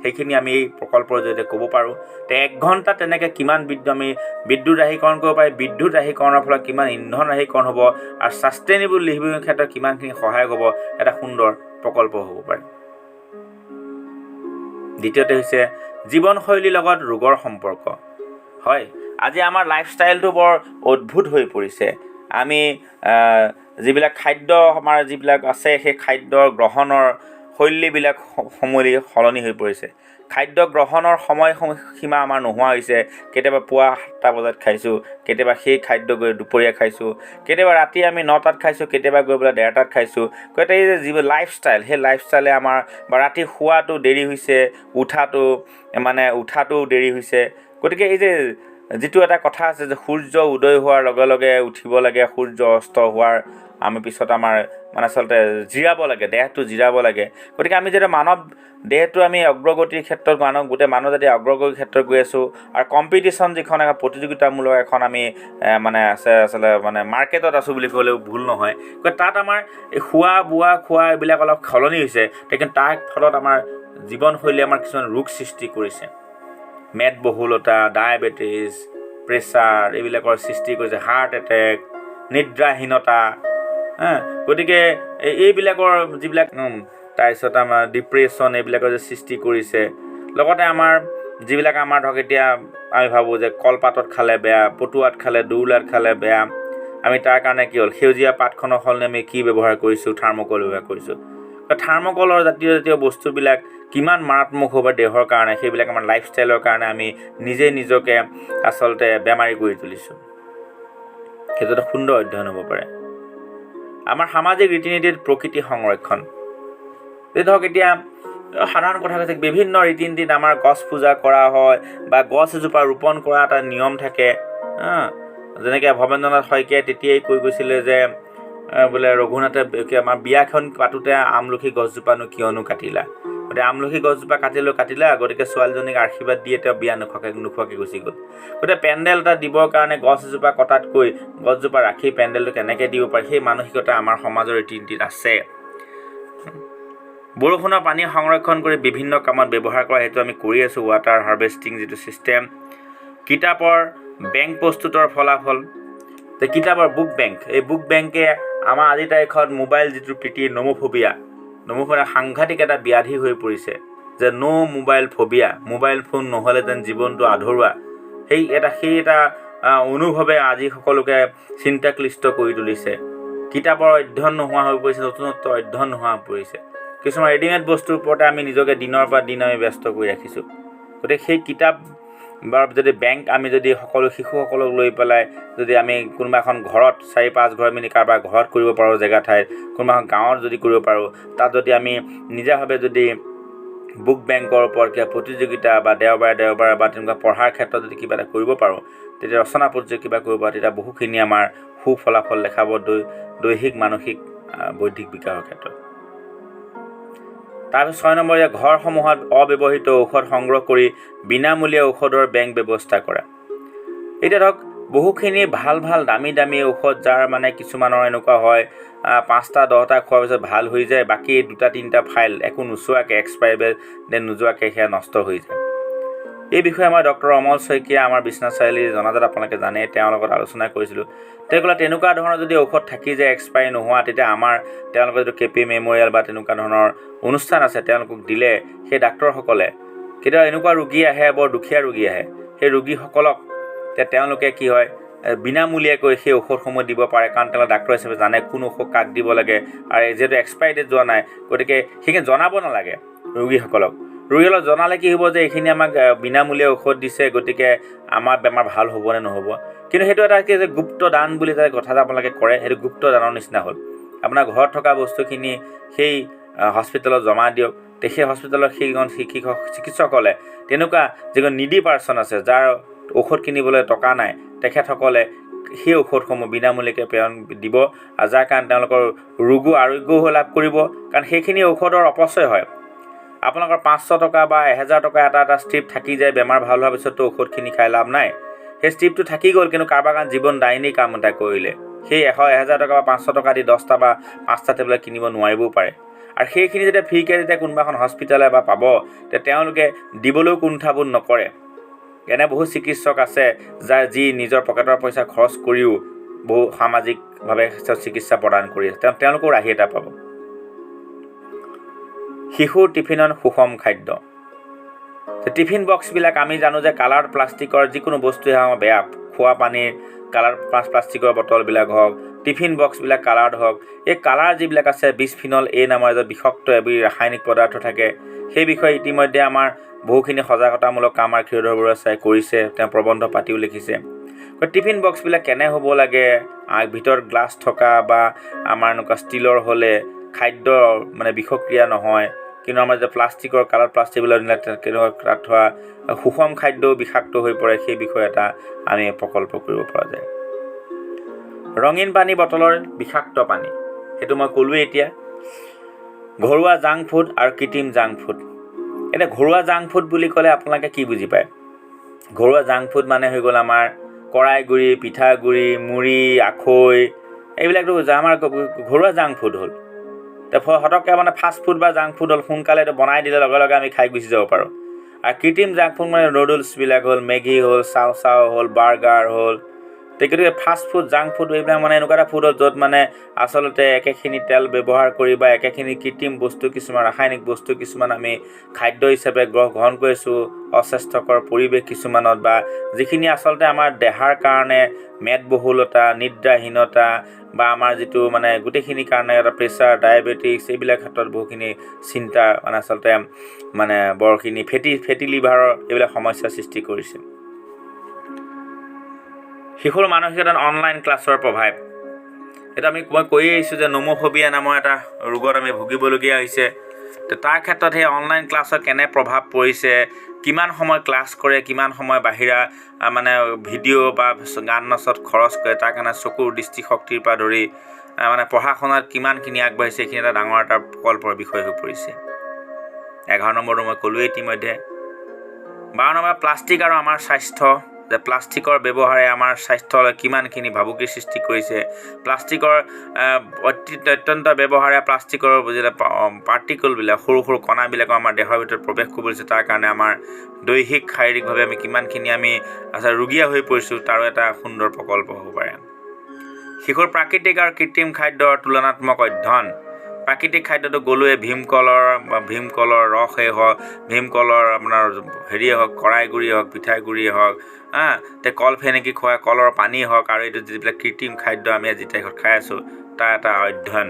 সেইখিনি আমি এই প্ৰকল্পৰ জৰিয়তে ক'ব পাৰোঁ। তো 1 ঘণ্টা তেনেকৈ কিমান আমি বিদ্যুৎ ৰাশীকৰণ কৰিব পাৰি, বিদ্যুৎ ৰাশীকৰণৰ ফলত কিমান ইন্ধন ৰাশীকৰণ হ'ব আৰু ছাষ্টেইনেবল লিভিঙৰ ক্ষেত্ৰত কিমানখিনি সহায়ক হ'ব, এটা সুন্দৰ প্ৰকল্প হ'ব পাৰে। দ্বিতীয়তে হৈছে জীৱনশৈলীৰ লগত ৰোগৰ সম্পৰ্ক। হয়, আজি আমাৰ লাইফষ্টাইলটো বৰ অদ্ভুত হৈ পৰিছে। আমি যিবিলাক খাদ্য আমাৰ যিবিলাক আছে, সেই খাদ্য গ্ৰহণৰ শৈলীবিলাক সলনি হৈ পৰিছে। খাদ্য গ্ৰহণৰ সময়সীমা আমাৰ নোহোৱা হৈছে। কেতিয়াবা পুৱা 7টা বজাত খাইছোঁ, কেতিয়াবা সেই খাদ্য গৈ দুপৰীয়া খাইছোঁ, কেতিয়াবা ৰাতি আমি 9টাত খাইছোঁ, কেতিয়াবা গৈ পেলাই 1:30টাত খাইছোঁ। গতিকে এই যে যিবোৰ লাইফষ্টাইল, সেই লাইফষ্টাইলে আমাৰ বা ৰাতি শোৱাটো দেৰি হৈছে, উঠাটো দেৰি হৈছে। গতিকে এই যে যিটো এটা কথা আছে যে সূৰ্য উদয় হোৱাৰ লগে লগে উঠিব লাগে, সূৰ্য অস্ত হোৱাৰ আমি পিছত আমাৰ আচলতে জিৰাব লাগে, দেহটো জিৰাব লাগে। গতিকে আমি যেতিয়া মানৱ দেহটো আমি অগ্ৰগতিৰ ক্ষেত্ৰত গোটেই মানুহ যদি অগ্ৰগতিৰ ক্ষেত্ৰত গৈ আছোঁ, আৰু কম্পিটিশ্যন যিখন প্ৰতিযোগিতামূলক এখন আমি আছে আচলতে মাৰ্কেটত আছোঁ বুলি ক'লেও ভুল নহয়। গতিকে তাত আমাৰ এই খোৱা এইবিলাক অলপ সলনি হৈছে, কিন্তু তাৰ ফলত আমাৰ জীৱনশৈলী আমাৰ কিছুমান ৰোগ সৃষ্টি কৰিছে। মেদবহুলতা, ডায়েবেটিছ, প্ৰেছাৰ এইবিলাকৰ সৃষ্টি কৰিছে, হাৰ্ট এটেক, নিদ্ৰাহীনতা। গতিকে এইবিলাকৰ যিবিলাক তাৰপিছত আমাৰ ডিপ্ৰেশ্যন এইবিলাকৰ যে সৃষ্টি কৰিছে। লগতে আমাৰ যিবিলাক আমাৰ ধৰক এতিয়া আমি ভাবোঁ যে কলপাতত খালে বেয়া, পটুৱাত খালে, দৌলাত খালে বেয়া। আমি তাৰ কাৰণে কি হ'ল, সেউজীয়া পাতখনৰ সলনি আমি কি ব্যৱহাৰ কৰিছোঁ, থাৰ্মকল ব্যৱহাৰ কৰিছোঁ। থাৰ্মকলৰ জাতীয় বস্তুবিলাক কিমান মাৰাত্মক হ'ব দেহৰ কাৰণে, সেইবিলাক আমাৰ লাইফষ্টাইলৰ কাৰণে আমি নিজকে আচলতে বেমাৰী কৰি তুলিছোঁ। সেইটো এটা সুন্দৰ অধ্যয়ন হ'ব পাৰে। আমাৰ সামাজিক ৰীতি নীতিত প্ৰকৃতি সংৰক্ষণ। ধৰক এতিয়া সাধাৰণ কথা কৈছে, বিভিন্ন ৰীতি নীতিত আমাৰ গছ পূজা কৰা হয় বা গছ এজোপা ৰোপণ কৰা এটা নিয়ম থাকে। যেনেকৈ ভৱেন্দ্ৰনাথ শইকীয়াই তেতিয়াই কৈ গৈছিলে যে বোলে ৰঘুনাথে আমাৰ বিয়াখন পাতোতে আমলখি গছজোপানো কিয়নো কাটিলা। গতিকে আমলখি গছজোপা কাটিলা, গতিকে ছোৱালীজনীক আশীৰ্বাদ দিয়ে তেওঁ বিয়া নোখোৱাকৈ গুচি গ'ল। গতিকে পেণ্ডেল এটা দিবৰ কাৰণে গছ এজোপা কটাতকৈ গছজোপা ৰাখি পেণ্ডেলটো কেনেকৈ দিব পাৰি, সেই মানসিকতা আমাৰ সমাজৰ ৰীতি নীতিত আছে। বৰষুণৰ পানী সংৰক্ষণ কৰি বিভিন্ন কামত ব্যৱহাৰ কৰা, সেইটো আমি কৰি আছোঁ, ৱাটাৰ হাৰ্ভেষ্টিং যিটো ছিষ্টেম। কিতাপৰ বেংক প্ৰস্তুতৰ ফলাফল, কিতাপৰ বুক বেংক, এই বুক বেংকে আমাৰ আজিৰ তাৰিখত মোবাইল যিটো প্ৰীতি নম'ফবিয়া সাংঘাতিক এটা ব্যাধি হৈ পৰিছে, যে মোবাইল ফবিয়া, মোবাইল ফোন নহ'লে যেন জীৱনটো আধৰুৱা, সেই এটা অনুভৱে আজি সকলোকে চিন্তাক্লিষ্ট কৰি তুলিছে। কিতাপৰ অধ্যয়ন নোহোৱা হৈ পৰিছে, নতুনত্ব অধ্যয়ন নোহোৱা হৈ পৰিছে। কিছুমান ৰেডিমেড বস্তুৰ ওপৰতে আমি নিজকে দিনৰ পৰা দিন আমি ব্যস্ত কৰি ৰাখিছোঁ। গতিকে সেই কিতাপ বা যদি বেংক আমি যদি সকলো শিশুসকলক লৈ পেলাই যদি আমি কোনোবা এখন ঘৰত 4-5 ঘৰ মিলি কাৰোবাৰ ঘৰত কৰিব পাৰোঁ, জেগা ঠাইত কোনোবা এখন গাঁৱত যদি কৰিব পাৰোঁ, তাত যদি আমি নিজাভাৱে যদি বুক বেংকৰ ওপৰত কিবা প্ৰতিযোগিতা বা দেওবাৰে বা তেনেকুৱা পঢ়াৰ ক্ষেত্ৰত যদি কিবা এটা কৰিব পাৰোঁ, তেতিয়া ৰচনা প্ৰতিযোগিতা কিবা কৰিব পাৰোঁ, তেতিয়া বহুখিনি আমাৰ সুফলাফল দেখাব দৈহিক মানসিক বৌদ্ধিক বিকাশৰ ক্ষেত্ৰত। তাৰপিছত 6 নম্বৰ, ঘৰসমূহত অব্যৱহৃত ঔষধ সংগ্ৰহ কৰি বিনামূলীয়া ঔষধৰ বেংক ব্যৱস্থা কৰা। এতিয়া ধৰক বহুখিনি ভাল দামী ঔষধ, যাৰ মানে কিছুমানৰ এনেকুৱা হয় 5টা 10টা খোৱাৰ পিছত ভাল হৈ যায়, বাকী 2-3টা ফাইল একো নোচোৱাকৈ, এক্সপায়াৰি ডেট নোযোৱাকৈ সেয়া নষ্ট হৈ যায়। এই বিষয়ে মই ডক্টৰ অমল শইকীয়া, আমাৰ বিশ্বনাথ চাৰিআলিৰ জনাজাত, আপোনালোকে জানে, তেওঁৰ লগত আলোচনা কৰিছিলোঁ। তেওঁ ক'লে তেনেকুৱা ধৰণৰ যদি ঔষধ থাকি যায় এক্সপায়াৰি নোহোৱা, তেতিয়া আমাৰ তেওঁলোকৰ যিটো KP মেমৰিয়েল বা তেনেকুৱা ধৰণৰ অনুষ্ঠান আছে, তেওঁলোকক দিলে সেই ডাক্তৰসকলে, কেতিয়াবা এনেকুৱা ৰোগী আহে, বৰ দুখীয়া ৰোগী আহে, সেই ৰোগীসকলক তেওঁলোকে কি হয় বিনামূলীয়াকৈ সেই ঔষধসমূহ দিব পাৰে, কাৰণ তেওঁলোকে ডাক্তৰ হিচাপে জানে কোন ঔষধ কাক দিব লাগে, আৰু যিহেতু এক্সপায়াৰি ডেট যোৱা নাই, গতিকে সেইখিনি জনাব নালাগে ৰোগীসকলক জনালে কি হ'ব, যে এইখিনি আমাক বিনামূলীয়া ঔষধ দিছে, গতিকে আমাৰ বেমাৰ ভাল হ'ব নে নহ'ব। কিন্তু সেইটো এটা কি যে গুপ্ত দান বুলি এটা কথা এটা আপোনালোকে কৰে, সেইটো গুপ্ত দানৰ নিচিনা হ'ল। আপোনাৰ ঘৰত থকা বস্তুখিনি সেই হস্পিটেলত জমা দিয়ক, সেই হস্পিটেলত সেইজন চিকিৎসকলে তেনেকুৱা যিজন নিডি পাৰ্চন আছে, যাৰ ঔষধ কিনিবলৈ টকা নাই, তেখেতসকলে সেই ঔষধসমূহ বিনামূলীয়াকৈ প্ৰেৰণ দিব, আৰু যাৰ কাৰণে তেওঁলোকৰ আৰোগ্যও লাভ কৰিব, কাৰণ সেইখিনি ঔষধৰ অপচয় হয়। আপোনালোকৰ 500 টকা বা 1000 টকা এটা ষ্ট্ৰিপ থাকি যায়, বেমাৰ ভাল হোৱাৰ পিছততো ঔষধখিনি খাই লাভ নাই, সেই ষ্ট্ৰিপটো থাকি গ'ল, কিন্তু কাৰোবাৰ কাৰণে জীৱন দায়িনী কাম এটা কৰিলে, সেই 1000 টকা বা 500 টকা দি 10টা বা 5টা টেবলেট কিনিব নোৱাৰিবও পাৰে। আৰু সেইখিনি যেতিয়া ফ্ৰীকৈ যেতিয়া কোনোবা এখন হস্পিটেলে বা পাব, তেতিয়া তেওঁলোকে দিবলৈও কুণ্ঠাবোধ নকৰে। এনে বহু চিকিৎসক আছে যি নিজৰ পকেটৰ পইচা খৰচ কৰিও বহু সামাজিকভাৱে চিকিৎসা প্ৰদান কৰি আছে, তেওঁলোকেও ৰাহি এটা পাব। শিশুৰ টিফিনত সুষম খাদ্য, টিফিন বক্সবিলাক আমি জানো যে কালাৰ্ড প্লাষ্টিকৰ যিকোনো বস্তুৱে আমাৰ বেয়া, খোৱা পানীৰ কালাৰ প্লাষ্টিকৰ বটলবিলাক হওক, টিফিন বক্সবিলাক কালাৰ্ড হওক, এই কালাৰ যিবিলাক আছে বিসফিনল A নামৰ এজন বিষাক্ত এবিধ ৰাসায়নিক পদাৰ্থ থাকে, সেই বিষয়ে ইতিমধ্যে আমাৰ বহুখিনি সজাগতামূলক কাম আমাৰ ক্ষীৰোধৰ বৰুৱা ছাৰে কৰিছে, তেওঁ প্ৰবন্ধ পাতিও লিখিছে। টিফিন বক্সবিলাক কেনে হ'ব লাগে, ভিতৰত গ্লাছ থকা বা আমাৰ এনেকুৱা ষ্টীলৰ হ'লে খাদ্য মানে বিষক্ৰিয়া নহয়, কিন্তু আমাৰ যে প্লাষ্টিকৰ কালাৰ প্লাষ্টিকবিলাক নিলে তাত থোৱা সুষম খাদ্যও বিষাক্ত হৈ পৰে, সেই বিষয়ে এটা আমি প্ৰকল্প কৰিব পৰা যায়। ৰঙীন পানী বটলৰ বিষাক্ত পানী, সেইটো মই ক'লোৱেই এতিয়া। ঘৰুৱা জাংক ফুড আৰু কৃত্ৰিম জাংক ফুড, এতিয়া ঘৰুৱা জাংক ফুড বুলি ক'লে আপোনালোকে কি বুজি পায়? ঘৰুৱা জাংক ফুড মানে হৈ গ'ল আমাৰ কড়াইগুড়ি, পিঠাগুড়ি, মুড়ি, আখৈ, এইবিলাকতো আমাৰ ঘৰুৱা জাংক ফুড হ'ল। হতককৈ মানে ফাষ্ট ফুড বা জাংক ফুড হ'ল, সোনকালে এইটো বনাই দিলে লগে লগে আমি খাই গুচি যাব পাৰোঁ। আৰু কৃত্ৰিম জাংক ফুড মানে নুডলছবিলাক হ'ল, মেগী হ'ল, চাও হ'ল, বাৰ্গাৰ হ'ল, গতিকে ফাষ্ট ফুড জাংক ফুড এইবিলাক মানে এনেকুৱা এটা ফুড হ'ল য'ত মানে আচলতে একেখিনি তেল ব্যৱহাৰ কৰি বা একেখিনি কৃত্ৰিম বস্তু কিছুমান, ৰাসায়নিক বস্তু কিছুমান আমি খাদ্য হিচাপে গ্ৰহণ কৰিছোঁ, অস্বাস্থ্যকৰ পৰিৱেশ কিছুমানত, বা যিখিনি আচলতে আমাৰ দেহাৰ কাৰণে মেদবহুলতা, নিদ্ৰাহীনতা, বা আমাৰ যিটো মানে গোটেইখিনিৰ কাৰণে এটা প্ৰেছাৰ, ডায়েবেটিছ, এইবিলাক ক্ষেত্ৰত বহুখিনি চিন্তা মানে আচলতে মানে বৰখিনি ফেটি লিভাৰৰ এইবিলাক সমস্যাৰ সৃষ্টি কৰিছে। শিশুৰ মানসিকতাত অনলাইন ক্লাছৰ প্ৰভাৱ, এটা মই কৈয়ে আহিছোঁ যে নম'ফবিয়া নামৰ এটা ৰোগত আমি ভুগিবলগীয়া হৈছে। তাৰ ক্ষেত্ৰত সেই অনলাইন ক্লাছৰ কেনে প্ৰভাৱ পৰিছে, কিমান সময় ক্লাছ কৰে, কিমান সময় বাহিৰা মানে ভিডিঅ' বা গান নাচত খৰচ কৰে, তাৰ কাৰণে চকুৰ দৃষ্টিশক্তিৰ পৰা ধৰি মানে পঢ়া শুনাত কিমানখিনি আগবাঢ়িছে, এইখিনি এটা ডাঙৰ এটা প্ৰকল্পৰ বিষয় হৈ পৰিছে। 11 নম্বৰটো মই ক'লোৱেই ইতিমধ্যে। 12 নম্বৰ প্লাষ্টিক আৰু আমাৰ স্বাস্থ্য, যে প্লাষ্টিকৰ ব্যৱহাৰে আমাৰ স্বাস্থ্যলৈ কিমানখিনি ভাবুকিৰ সৃষ্টি কৰিছে, প্লাষ্টিকৰ অত্যন্ত ব্যৱহাৰে প্লাষ্টিকৰ যিবিলাক পাৰ্টিকলবিলাক সৰু সৰু কণাবিলাকো আমাৰ দেহৰ ভিতৰত প্ৰৱেশ কৰিছে, তাৰ কাৰণে আমাৰ দৈহিক শাৰীৰিকভাৱে আমি কিমানখিনি আমি ৰোগীয়া হৈ পৰিছোঁ, তাৰো এটা সুন্দৰ প্ৰকল্প হ'ব পাৰে। শিশুৰ প্ৰাকৃতিক আৰু কৃত্ৰিম খাদ্যৰ তুলনাত্মক অধ্যয়ন। প্ৰাকৃতিক খাদ্যটো গ'লোৱে, ভীমকলৰ ৰসেই হওক, ভীমকলৰ আপোনাৰ হেৰিয়ে হওক, কৰাই গুড়িয়ে হওক, পিঠাই গুড়িয়ে হওক, কল ফেনেকি খোৱা কলৰ পানী হওক, আৰু এইটো যিবিলাক কৃত্ৰিম খাদ্য আমি আজি তাৰিখত খাই আছোঁ তাৰ এটা অধ্যয়ন।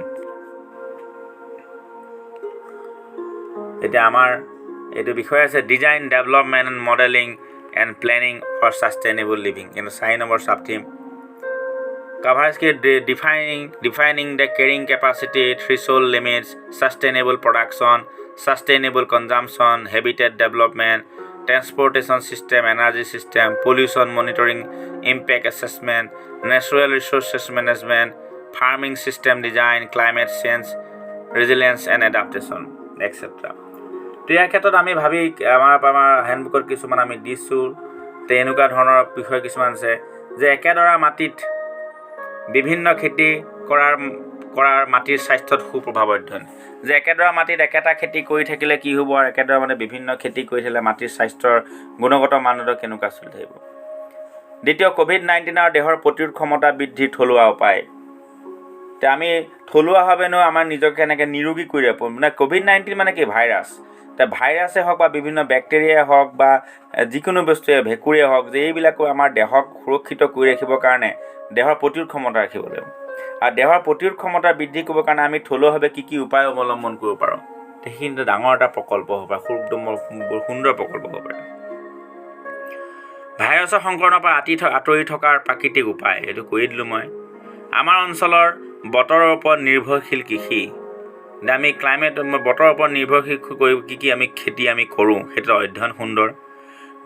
এতিয়া আমাৰ এইটো বিষয় আছে design, development and modelling and planning for sustainable living. কিন্তু 4 নম্বৰ sub theme covers defining the carrying capacity, threshold limits, sustainable production, sustainable consumption, habitat development, transportation system, energy system, pollution monitoring, impact assessment, natural resources management, farming system design, climate change, resilience and adaptation, etc. তো ইয়াৰ ক্ষেত্ৰত আমি ভাবি আমাৰ হেণ্ডবুকত কিছুমান আমি দিছোঁ। তো এনেকুৱা ধৰণৰ বিষয় কিছুমান আছে যে একেডৰা মাটিত বিভিন্ন খেতি কৰাৰ মাটিৰ স্বাস্থ্যত সুপ্ৰভাৱ অধ্যয়ন। যে একেডৰা মাটিত একেটা খেতি কৰি থাকিলে কি হ'ব, আৰু একেডৰা বিভিন্ন খেতি কৰি থাকিলে মাটিৰ স্বাস্থ্যৰ গুণগত মানদণ্ড কেনেকুৱা চলি থাকিব। দ্বিতীয়, COVID-19 দেহৰ প্ৰতিৰোধ ক্ষমতা বৃদ্ধিৰ থলুৱা উপায়। এতিয়া আমি থলুৱাভাৱেনো আমাৰ নিজকে কেনেকৈ নিৰোগী কৰি ৰাখোঁ। মানে COVID-19 মানে কি, ভাইৰাছ। এতিয়া ভাইৰাছে হওক বা বিভিন্ন বেক্টেৰিয়াই হওক বা যিকোনো বস্তুৱে, ভেঁকুৰিয়ে হওক, যে এইবিলাকো আমাৰ দেহক সুৰক্ষিত কৰি ৰাখিবৰ কাৰণে দেহৰ প্ৰতিৰোধ ক্ষমতা ৰাখিব লাগিব। আৰু দেহৰ প্ৰতিৰোধ ক্ষমতা বৃদ্ধি কৰিবৰ কাৰণে আমি থলুৱাভাৱে কি উপায় অৱলম্বন কৰিব পাৰোঁ, সেইখিনি ডাঙৰ এটা প্ৰকল্প হ'ব পাৰে, সুন্দৰ প্ৰকল্প হ'ব পাৰে। ভাইৰাছৰ সংক্ৰমণৰ পৰা আঁতৰি থকাৰ প্ৰাকৃতিক উপায়, এইটো কৈ দিলোঁ মই। আমাৰ অঞ্চলৰ বতৰৰ ওপৰত নিৰ্ভৰশীল কৃষি। আমি বতৰৰ ওপৰত নিৰ্ভৰশীল কৰি কি আমি খেতি আমি কৰোঁ, সেইটো অধ্যয়ন সুন্দৰ।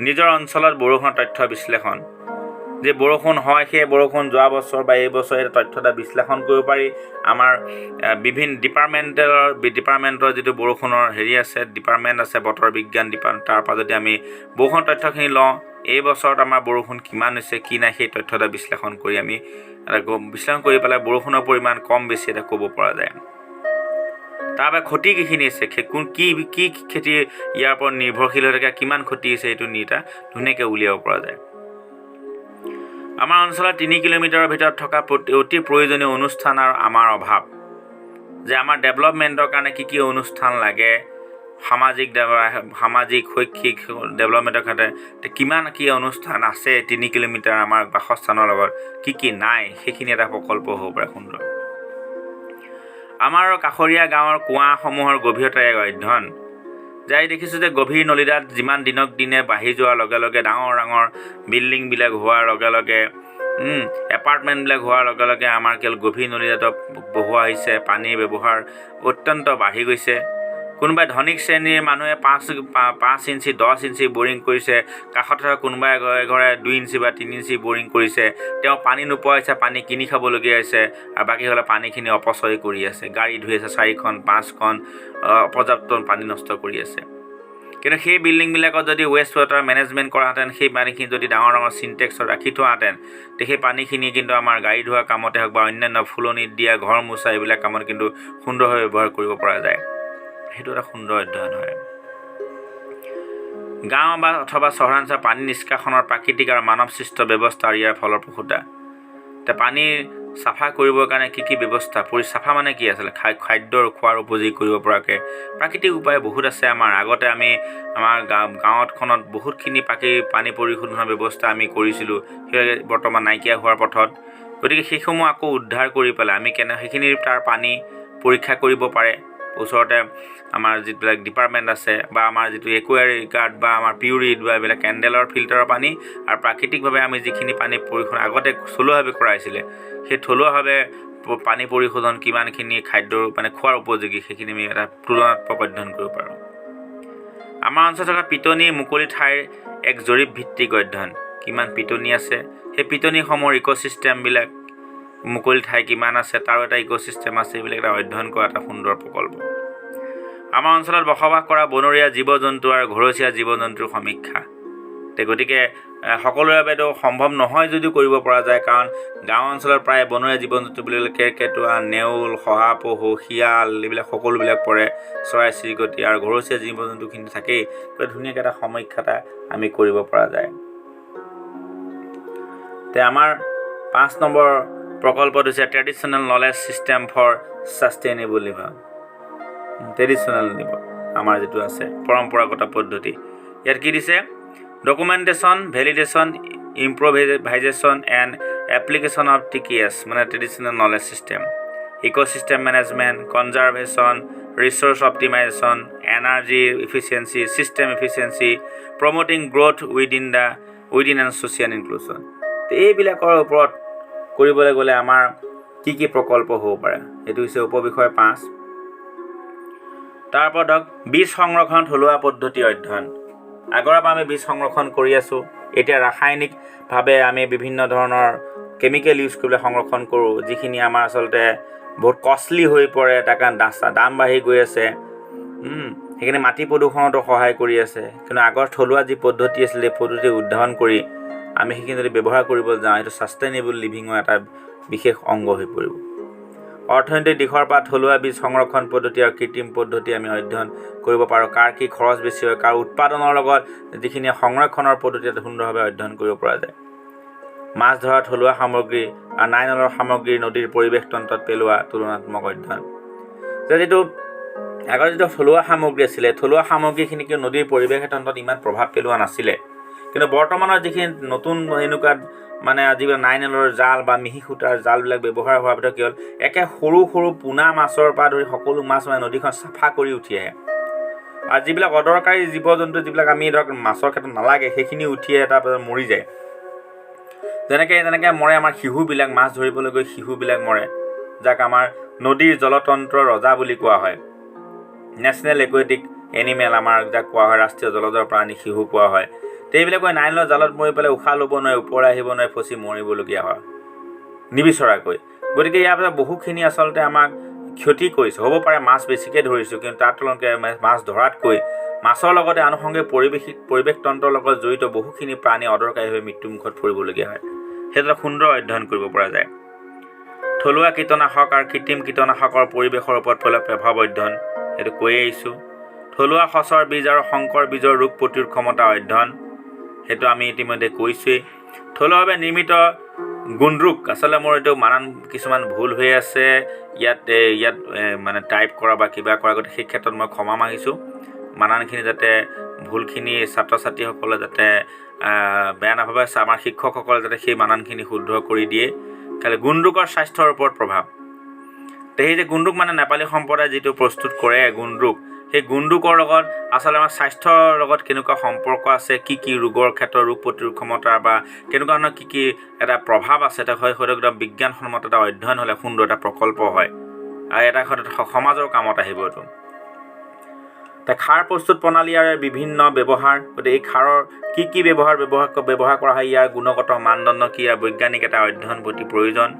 নিজৰ অঞ্চলত বৰষুণৰ তথ্য বিশ্লেষণ। যে বৰষুণ হয়, সেই বৰষুণ যোৱা বছৰ বা এই বছৰ এই তথ্য এটা বিশ্লেষণ কৰিব পাৰি। আমাৰ বিভিন্ন ডিপাৰ্টমেণ্টৰ যিটো বৰষুণৰ আছে, ডিপাৰ্টমেণ্ট আছে, বতৰ বিজ্ঞান ডিপাৰ্টমেণ্ট, তাৰ পৰা যদি আমি বৰষুণ তথ্যখিনি লওঁ, এই বছৰত আমাৰ বৰষুণ কিমান হৈছে কি নাই, সেই তথ্য এটা বিশ্লেষণ কৰি আমি পেলাই বৰষুণৰ পৰিমাণ কম বেছি এটা ক'ব পৰা যায়। তাৰপৰা ক্ষতি কিখিনি আছে, কি খেতি ইয়াৰ ওপৰত নিৰ্ভৰশীল হৈ থাকে, কিমান ক্ষতি হৈছে, এইটো এটা ধুনীয়াকৈ উলিয়াব পৰা যায়। আমাৰ অঞ্চলত 3 কিলোমিটাৰৰ ভিতৰত থকা অতি প্ৰয়োজনীয় অনুষ্ঠান আৰু আমাৰ অভাৱ। যে আমাৰ ডেভেলপমেণ্টৰ কাৰণে কি অনুষ্ঠান লাগে, সামাজিক শৈক্ষিক ডেভেলপমেণ্টৰ ক্ষেত্ৰত কিমান কি অনুষ্ঠান আছে 3 কিলোমিটাৰ আমাৰ বাসস্থানৰ লগত, কি নাই, সেইখিনি এটা প্ৰকল্প হ'ব পাৰে সুন্দৰ। আমাৰ কাষৰীয়া গাঁৱৰ কুঁৱাসমূহৰ গভীৰতা এক অধ্যয়ন। যাই দেখিছোঁ যে গভীৰ নলীডাল যিমান দিনক দিনে বাঢ়ি যোৱাৰ লগে লগে, ডাঙৰ বিল্ডিংবিলাক হোৱাৰ লগে লগে, এপাৰ্টমেণ্টবিলাক হোৱাৰ লগে লগে আমাৰ কেৱল গভীৰ নলীডালত বহোৱা হৈছে, পানীৰ ব্যৱহাৰ অত্যন্ত বাঢ়ি গৈছে। কোনোবাই ধনিক শ্ৰেণীৰ মানুহে 5 ইঞ্চি 10 ইঞ্চি বৰিং কৰিছে, কাষত থকা কোনোবাই ঘৰে 2 ইঞ্চি বা 3 ইঞ্চি বৰিং কৰিছে। তেওঁ পানী নোপোৱা হৈছে, পানী কিনি খাবলগীয়া হৈছে, আৰু বাকী হ'লে পানীখিনি অপচয় কৰি আছে, গাড়ী ধুই আছে 4খন 5খন, অপৰ্যাপ্ত পানী নষ্ট কৰি আছে। কিন্তু সেই বিল্ডিংবিলাকত যদি ৱেষ্ট ৱাটাৰ মেনেজমেণ্ট কৰাহেঁতেন, সেই পানীখিনি যদি ডাঙৰ চিনটেক্সত ৰাখি থোৱাহেঁতেন, সেই পানীখিনি কিন্তু আমাৰ গাড়ী ধোৱা কামতে হওক বা অন্যান্য ফুলনিত দিয়া, ঘৰ মোচা, এইবিলাক কামত কিন্তু সুন্দৰভাৱে ব্যৱহাৰ কৰিব পৰা যায়। সেইটো এটা সুন্দৰ অধ্যয়ন হয়। গাঁও বা অথবা চহৰাঞ্চলৰ পানী নিষ্কাশনৰ প্ৰাকৃতিক আৰু মানৱসৃষ্ট ব্যৱস্থা আৰু ইয়াৰ ফলপ্ৰসূতা। এতিয়া পানী চাফা কৰিবৰ কাৰণে কি ব্যৱস্থা, চাফা মানে কি আছিলে, খাদ্যৰ খোৱাৰ উপযোগী কৰিব পৰাকৈ প্ৰাকৃতিক উপায় বহুত আছে আমাৰ। আগতে আমাৰ গাঁৱতখনত বহুতখিনি পানী পৰিশোধনৰ ব্যৱস্থা আমি কৰিছিলোঁ, সেই বৰ্তমান নাইকিয়া হোৱাৰ পথত। গতিকে সেইসমূহ আকৌ উদ্ধাৰ কৰি পেলাই আমি সেইখিনি তাৰ পানী পৰীক্ষা কৰিব পাৰে। ওচৰতে আমাৰ যিবিলাক ডিপাৰ্টমেণ্ট আছে বা আমাৰ যিটো একুৱাৰী গাৰ্ড বা আমাৰ পিউৰিট বা এইবিলাক কেণ্ডেলৰ ফিল্টাৰৰ পানী, আৰু প্ৰাকৃতিকভাৱে আমি যিখিনি পানী পৰিশোধন আগতে থলুৱাভাৱে কৰাইছিলে, সেই থলুৱাভাৱে পানী পৰিশোধন কিমানখিনি খাদ্যৰ খোৱাৰ উপযোগী, সেইখিনি আমি এটা তুলনাত্মক অধ্যয়ন কৰিব পাৰোঁ। আমাৰ অঞ্চলত থকা পিটনি মুকলি ঠাইৰ এক জৰীপ ভিত্তিক অধ্যয়ন। কিমান পিটনি আছে, সেই পিটনিসমূহৰ ইক'চিষ্টেমবিলাক, মুকলি ঠাই কিমান আছে, তাৰো এটা ইক'চিষ্টেম আছে, এইবিলাক এটা অধ্যয়ন কৰা এটা সুন্দৰ প্ৰকল্প। আমাৰ অঞ্চলত বসবাস কৰা বনৰীয়া জীৱ জন্তু আৰু ঘৰচীয়া জীৱ জন্তুৰ সমীক্ষা। গতিকে সকলোৰে বাবেতো সম্ভৱ নহয় যদিও কৰিব পৰা যায়, কাৰণ গাঁও অঞ্চলৰ প্ৰায় বনৰীয়া জীৱ জন্তু বুলিলে কেৰ্কেটুৱা, নেউল, শহাপহু, শিয়াল এইবিলাক সকলোবিলাক পৰে, চৰাই চিৰিকটি আৰু ঘৰচীয়া জীৱ জন্তুখিনি থাকেই। গতিকে ধুনীয়াকৈ এটা সমীক্ষা এটা আমি কৰিব পৰা যায়। তে আমাৰ 5 নম্বৰ প্ৰকল্পটো হৈছে traditional knowledge system for sustainable লিভাৰ। ট্ৰেডিশ্যনেল আমাৰ যিটো আছে পৰম্পৰাগত পদ্ধতি, ইয়াত কি দিছে? Documentation, validation, improvisation and application of TKS মানে traditional knowledge system, ecosystem management, conservation, resource optimisation, energy efficiency, system efficiency, promoting growth within and social inclusion. এইবিলাকৰ ওপৰত কৰিবলৈ গ'লে আমাৰ কি কি প্ৰকল্প হ'ব পাৰে, এইটো হৈছে উপবিষয় 5। তাৰপৰা ধৰক বীজ সংৰক্ষণ থলুৱা পদ্ধতি অধ্যয়ন। আগৰ পৰা আমি বীজ সংৰক্ষণ কৰি আছোঁ, এতিয়া ৰাসায়নিকভাৱে আমি বিভিন্ন ধৰণৰ কেমিকেল ইউজ কৰিবলৈ সংৰক্ষণ কৰোঁ, যিখিনি আমাৰ আচলতে বহুত কষ্টলি হৈ পৰে, তাৰ কাৰণে দাম বাঢ়ি গৈ আছে। সেইখিনি মাটি প্ৰদূষণতো সহায় কৰি আছে। কিন্তু আগৰ থলুৱা যি পদ্ধতি আছিলে, এই পদ্ধতি উদ্ভাৱন কৰি আমি সেইখিনি যদি ব্যৱহাৰ কৰিব যাওঁ, সেইটো ছাষ্টেইনেবল লিভিঙৰ এটা বিশেষ অংগ হৈ পৰিব। অৰ্থনৈতিক দিশৰ পৰা থলুৱা বীজ সংৰক্ষণ পদ্ধতি আৰু কৃত্ৰিম পদ্ধতি আমি অধ্যয়ন কৰিব পাৰোঁ। কাৰ কি খৰচ বেছি হয়, কাৰ উৎপাদনৰ লগত যিখিনি সংৰক্ষণৰ পদ্ধতি সুন্দৰভাৱে অধ্যয়ন কৰিব পৰা যায়। মাছ ধৰা থলুৱা সামগ্ৰী আৰু নাইলনৰ সামগ্ৰী নদীৰ পৰিৱেশ তন্ত্ৰত পেলোৱা তুলনাত্মক অধ্যয়ন। যিটো আগৰ যিটো থলুৱা সামগ্ৰী আছিলে, থলুৱা সামগ্ৰীখিনি কিন্তু নদীৰ পৰিৱেশ তন্ত্ৰত ইমান প্ৰভাৱ পেলোৱা নাছিলে। কিন্তু বৰ্তমানৰ যিখিনি নতুন এনেকুৱা মানে যিবিলাক নাইলনৰ জাল বা মিহি সূতাৰ জালবিলাক ব্যৱহাৰ হোৱাৰ ভিতৰত কি হ'ল, একে সৰু সৰু পোনা মাছৰ পৰা ধৰি সকলো মাছ মানে নদীখন চাফা কৰি উঠি আহে। আৰু যিবিলাক অদৰকাৰী জীৱ জন্তু, যিবিলাক আমি ধৰক মাছৰ ক্ষেত্ৰত নালাগে, সেইখিনি উঠি আহে, তাৰপিছত মৰি যায়। যেনেকৈ মৰে আমাৰ শিহুবিলাক, মাছ ধৰিবলৈ গৈ শিহুবিলাক মৰে, যাক আমাৰ নদীৰ জলতন্ত্ৰৰ ৰজা বুলি কোৱা হয়। নেশ্যনেল একুৱেটিক এনিমেল আমাৰ যাক কোৱা হয়, ৰাষ্ট্ৰীয় জলজৰ প্ৰাণী শিহু কোৱা হয়। এইবিলাক নাইলনৰ জালত মৰি পেলাই উশাহ ল'ব নোৱাৰে, ওপৰলৈ আহিব নোৱাৰে, ফচি মৰিবলগীয়া হয় নিবিচৰাকৈ। গতিকে ইয়াৰ পৰা বহুখিনি আচলতে আমাক ক্ষতি কৰিছে। হ'ব পাৰে মাছ বেছিকৈ ধৰিছোঁ, কিন্তু তাৰ তুলনাতকৈ মাছ ধৰাতকৈ মাছৰ লগতে আনুষংগিক পৰিৱেশ তন্ত্ৰৰ লগত জড়িত বহুখিনি প্ৰাণী অদৰকাৰীভাৱে মৃত্যুমুখত পৰিবলগীয়া হয়। সেইটো এটা সুন্দৰ অধ্যয়ন কৰিব পৰা যায়। থলুৱা কীটনাশক আৰু কৃত্ৰিম কীটনাশকৰ পৰিৱেশৰ ওপৰত পেলোৱা প্ৰভাৱ অধ্যয়ন, সেইটো কৈয়ে আহিছোঁ। থলুৱা সঁচৰ বীজ আৰু সংকৰ বীজৰ ৰোগ প্ৰতিৰোধ ক্ষমতা অধ্যয়ন, সেইটো আমি ইতিমধ্যে কৈছোঁৱেই। থলুৱাভাৱে নিৰ্মিত গুণৰোগ, আচলতে মোৰ এইটো কিছুমান ভুল হৈ আছে ইয়াত মানে টাইপ কৰা বা কিবা কৰা, গতিকে সেই ক্ষেত্ৰত মই ক্ষমা মাগিছোঁ। বানানখিনি যাতে ভুলখিনি ছাত্ৰ ছাত্ৰীসকলে যাতে বেয়া নাভাবে, আমাৰ শিক্ষকসকলে যাতে সেই বানানখিনি শুদ্ধ কৰি দিয়ে। খালি গুণৰোগৰ স্বাস্থ্যৰ ওপৰত প্ৰভাৱ। সেই যে গুণৰোগ মানে নেপালী সম্প্ৰদায়ে যিটো প্ৰস্তুত কৰে গুণৰোগ, সেই গুণৰোগৰ লগত আচলতে আমাৰ স্বাস্থ্যৰ লগত কেনেকুৱা সম্পৰ্ক আছে, কি কি ৰোগৰ ক্ষেত্ৰত ৰোগ প্ৰতিৰোধ ক্ষমতা বা কেনেকুৱা ধৰণৰ কি কি এটা প্ৰভাৱ আছে, এটা হয় হয়তো একদম বিজ্ঞানসন্মত এটা অধ্যয়ন হ'লে সুন্দৰ এটা প্ৰকল্প হয়, আৰু এটা সমাজৰ কামত আহিব এইটো। খাৰ প্ৰস্তুত প্ৰণালী আৰু বিভিন্ন ব্যৱহাৰ, গতিকে এই খাৰৰ কি কি ব্যৱহাৰ কৰা হয়, ইয়াৰ গুণগত মানদণ্ড কি, ইয়াৰ বৈজ্ঞানিক এটা অধ্যয়ন অতি প্ৰয়োজন।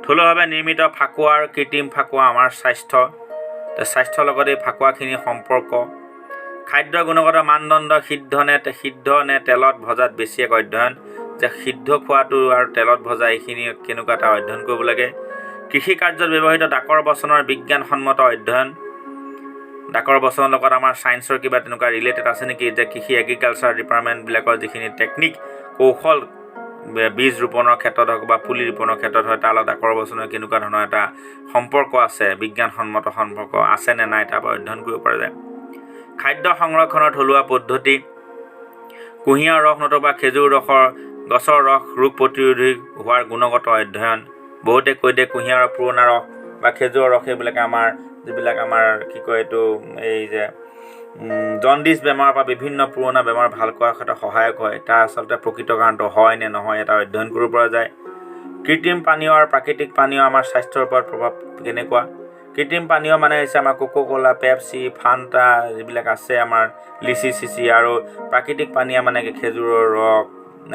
থলুৱাভাৱে নিৰ্মিত ফাকুৱা আৰু কৃত্ৰিম ফাকুৱা আমাৰ স্বাস্থ্যৰ লগত এই ফাকুৱাখিনিৰ সম্পৰ্ক। খাদ্যৰ গুণগত মানদণ্ড, সিদ্ধ নে তেলত ভজাত বেছি এক অধ্যয়ন, যে সিদ্ধ খোৱাটো আৰু তেলত ভজা এইখিনি কেনেকুৱা এটা অধ্যয়ন কৰিব লাগে। কৃষি কাৰ্যত ব্যৱহৃত ডাকৰ বচনৰ বিজ্ঞানসন্মত অধ্যয়ন, ডাকৰ বচনৰ লগত আমাৰ ছায়েন্সৰ কিবা তেনেকুৱা ৰিলেটেড আছে নেকি, যে কৃষি এগ্ৰিকালচাৰ ডিপাৰ্টমেণ্টবিলাকৰ যিখিনি টেকনিক কৌশল বীজ ৰোপণৰ ক্ষেত্ৰত হওক বা পুলি ৰোপণৰ ক্ষেত্ৰত হয়, তাৰ লগত ডাকৰ বচনৰ কেনেকুৱা ধৰণৰ এটা সম্পৰ্ক আছে, বিজ্ঞানসন্মত সম্পৰ্ক আছে নে নাই, তাৰ পৰা অধ্যয়ন কৰিব পৰা যায়। খাদ্য সংৰক্ষণৰ থলুৱা পদ্ধতি, কুঁহিয়াৰ ৰস নতুবা খেজুৰ গছৰ ৰস ৰোগ প্ৰতিৰোধী হোৱাৰ গুণগত অধ্যয়ন। বহুতে কৈ দিয়ে কুঁহিয়াৰৰ পুৰণা ৰস বা খেজুৰৰ ৰস, যিবিলাক আমাৰ কি কয় এইটো, এই যে জণ্ডিছ বেমাৰৰ পৰা বিভিন্ন পুৰণা বেমাৰ ভাল কৰাৰ ক্ষেত্ৰত সহায়ক হয়, তাৰ আচলতে প্ৰকৃত কাৰণটো হয় নে নহয় এটা অধ্যয়ন কৰিব পৰা যায়। কৃত্ৰিম পানীয় আৰু প্ৰাকৃতিক পানীয় আমাৰ স্বাস্থ্যৰ ওপৰত প্ৰভাৱ কেনেকুৱা। কৃত্ৰিম পানীয় মানে হৈছে আমাৰ কোকোকোলা, পেপচি, ফান্টা যিবিলাক আছে আমাৰ, লিচি চিচি, আৰু প্ৰাকৃতিক পানীয় মানে খেজুৰৰ ৰস,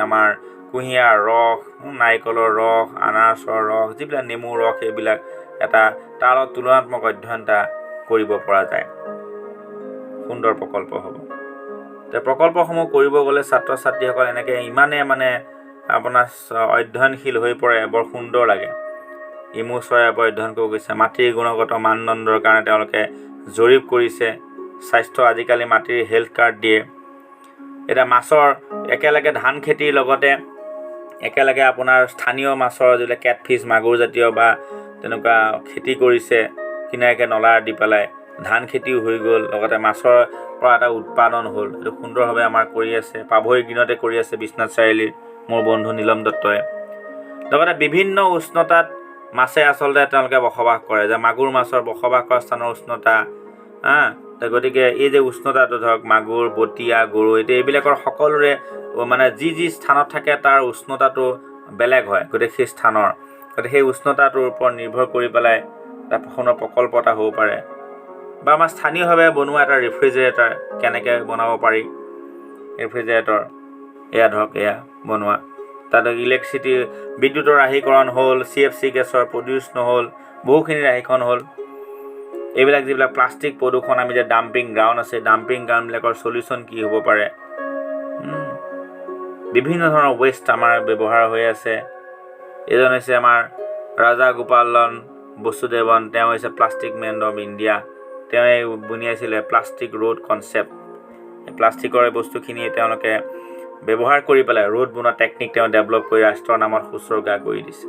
আমাৰ কুঁহিয়াৰ ৰস, নাৰিকলৰ ৰস, আনাৰসৰ ৰস, যিবিলাক নেমুৰ ৰস, এইবিলাক এটা তাৰ লগত তুলনাত্মক অধ্যয়ন এটা কৰিব পৰা যায়। সুন্দৰ প্ৰকল্প হ'ব। প্ৰকল্পসমূহ কৰিব গ'লে ছাত্ৰ ছাত্ৰীসকল এনেকৈ ইমানে মানে আপোনাৰ অধ্যয়নশীল হৈ পৰে, বৰ সুন্দৰ লাগে। ইমু চৰাইৰ পৰা অধ্যয়ন কৰিব গৈছে, মাটিৰ গুণগত মানদণ্ডৰ কাৰণে তেওঁলোকে জৰীপ কৰিছে। স্বাস্থ্য আজিকালি মাটিৰ হেল্থ কাৰ্ড দিয়ে। এতিয়া মাছৰ একেলগে ধান খেতিৰ লগতে একেলগে আপোনাৰ স্থানীয় মাছৰ যিবিলাক কেটফিছ, মাগুৰ জাতীয় বা তেনেকুৱা খেতি কৰিছে, কিনাৰকে নলা দি পেলাই ধান খেতিও হৈ গ'ল, লগতে মাছৰ পৰা এটা উৎপাদন হ'ল। এইটো সুন্দৰভাৱে আমাৰ কৰি আছে, পাভৈ গ্ৰীণতে কৰি আছে বিশ্বনাথ চাৰিআলিৰ মোৰ বন্ধু নীলম দত্তই। লগতে বিভিন্ন উষ্ণতাত মাছে আচলতে তেওঁলোকে বসবাস কৰে, যে মাগুৰ মাছৰ বসবাস কৰা স্থানৰ উষ্ণতা গতিকে এই যে উষ্ণতাটো ধৰক মাগুৰ, বটিয়া, গৰৈ, এতিয়া এইবিলাকৰ সকলোৰে মানে যি স্থানত থাকে তাৰ উষ্ণতাটো বেলেগ হয়। গতিকে সেই স্থানৰ সেই উষ্ণতাটোৰ ওপৰত নিৰ্ভৰ কৰি পেলাই এটা সুন্দৰ প্ৰকল্প এটা হ'ব পাৰে। বা আমাৰ স্থানীয়ভাৱে বনোৱা এটা ৰেফ্ৰিজাৰেটৰ কেনেকৈ বনাব পাৰি, ৰেফ্ৰিজাৰেটৰ এয়া ধৰক এয়া বনোৱা, তাত ইলেক্ট্ৰিচিটি বিদ্যুতৰ ৰাশীকৰণ হ'ল, CFC গেছৰ প্ৰডিউচ নহ'ল, বহুখিনি ৰাশীকৰণ হ'ল। এইবিলাক যিবিলাক প্লাষ্টিক প্ৰদূষণ, আমি যে ডাম্পিং গ্ৰাউণ্ড আছে, ডাম্পিং গ্ৰাউণ্ডবিলাকৰ চলিউশ্যন কি হ'ব পাৰে। বিভিন্ন ধৰণৰ ৱেষ্ট আমাৰ ব্যৱহাৰ হৈ আছে। এজন হৈছে আমাৰ ৰাজা গোপালন বসুদেৱন, তেওঁ হৈছে প্লাষ্টিক মেন অফ ইণ্ডিয়া। তেওঁ বুনিয়াইছিলে প্লাষ্টিক ৰোড কনচেপ্ট। এই প্লাষ্টিকৰ এই বস্তুখিনি তেওঁলোকে ব্যৱহাৰ কৰি পেলাই ৰোড বনোৱা টেকনিক তেওঁ ডেভেলপ কৰি ৰাষ্ট্ৰৰ নামত সুচৰ্গা কৰি দিছে।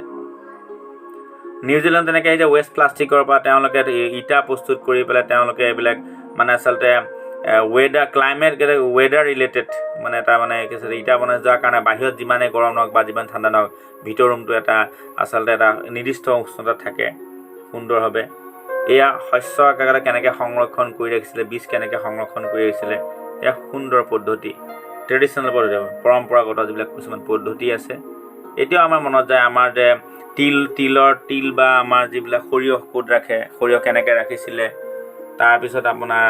নিউজিলেণ্ড তেনেকৈ যে ৱেষ্ট প্লাষ্টিকৰ পৰা তেওঁলোকে ইটা প্ৰস্তুত কৰি পেলাই তেওঁলোকে এইবিলাক মানে আচলতে ৱেডাৰ ৰিলেটেড মানে এটা মানে ইটা বনাই যোৱাৰ কাৰণে বাহিৰত যিমানেই গৰম নহওক বা যিমান ঠাণ্ডা নহওক, ভিতৰ ৰুমটো এটা আচলতে এটা নিৰ্দিষ্ট উষ্ণতাত থাকে সুন্দৰভাৱে। এয়া শস্য কেনেকৈ সংৰক্ষণ কৰি ৰাখিছিলে, বীজ কেনেকৈ সংৰক্ষণ কৰি ৰাখিছিলে, এয়া সুন্দৰ পদ্ধতি, ট্ৰেডিশ্যনেল পদ্ধতি, পৰম্পৰাগত যিবিলাক কিছুমান পদ্ধতি আছে। এতিয়াও আমাৰ মনত যায় আমাৰ যে তিল বা আমাৰ যিবিলাক সৰিয়হ ক'ত ৰাখে, সৰিয়হ কেনেকৈ ৰাখিছিলে, তাৰপিছত আপোনাৰ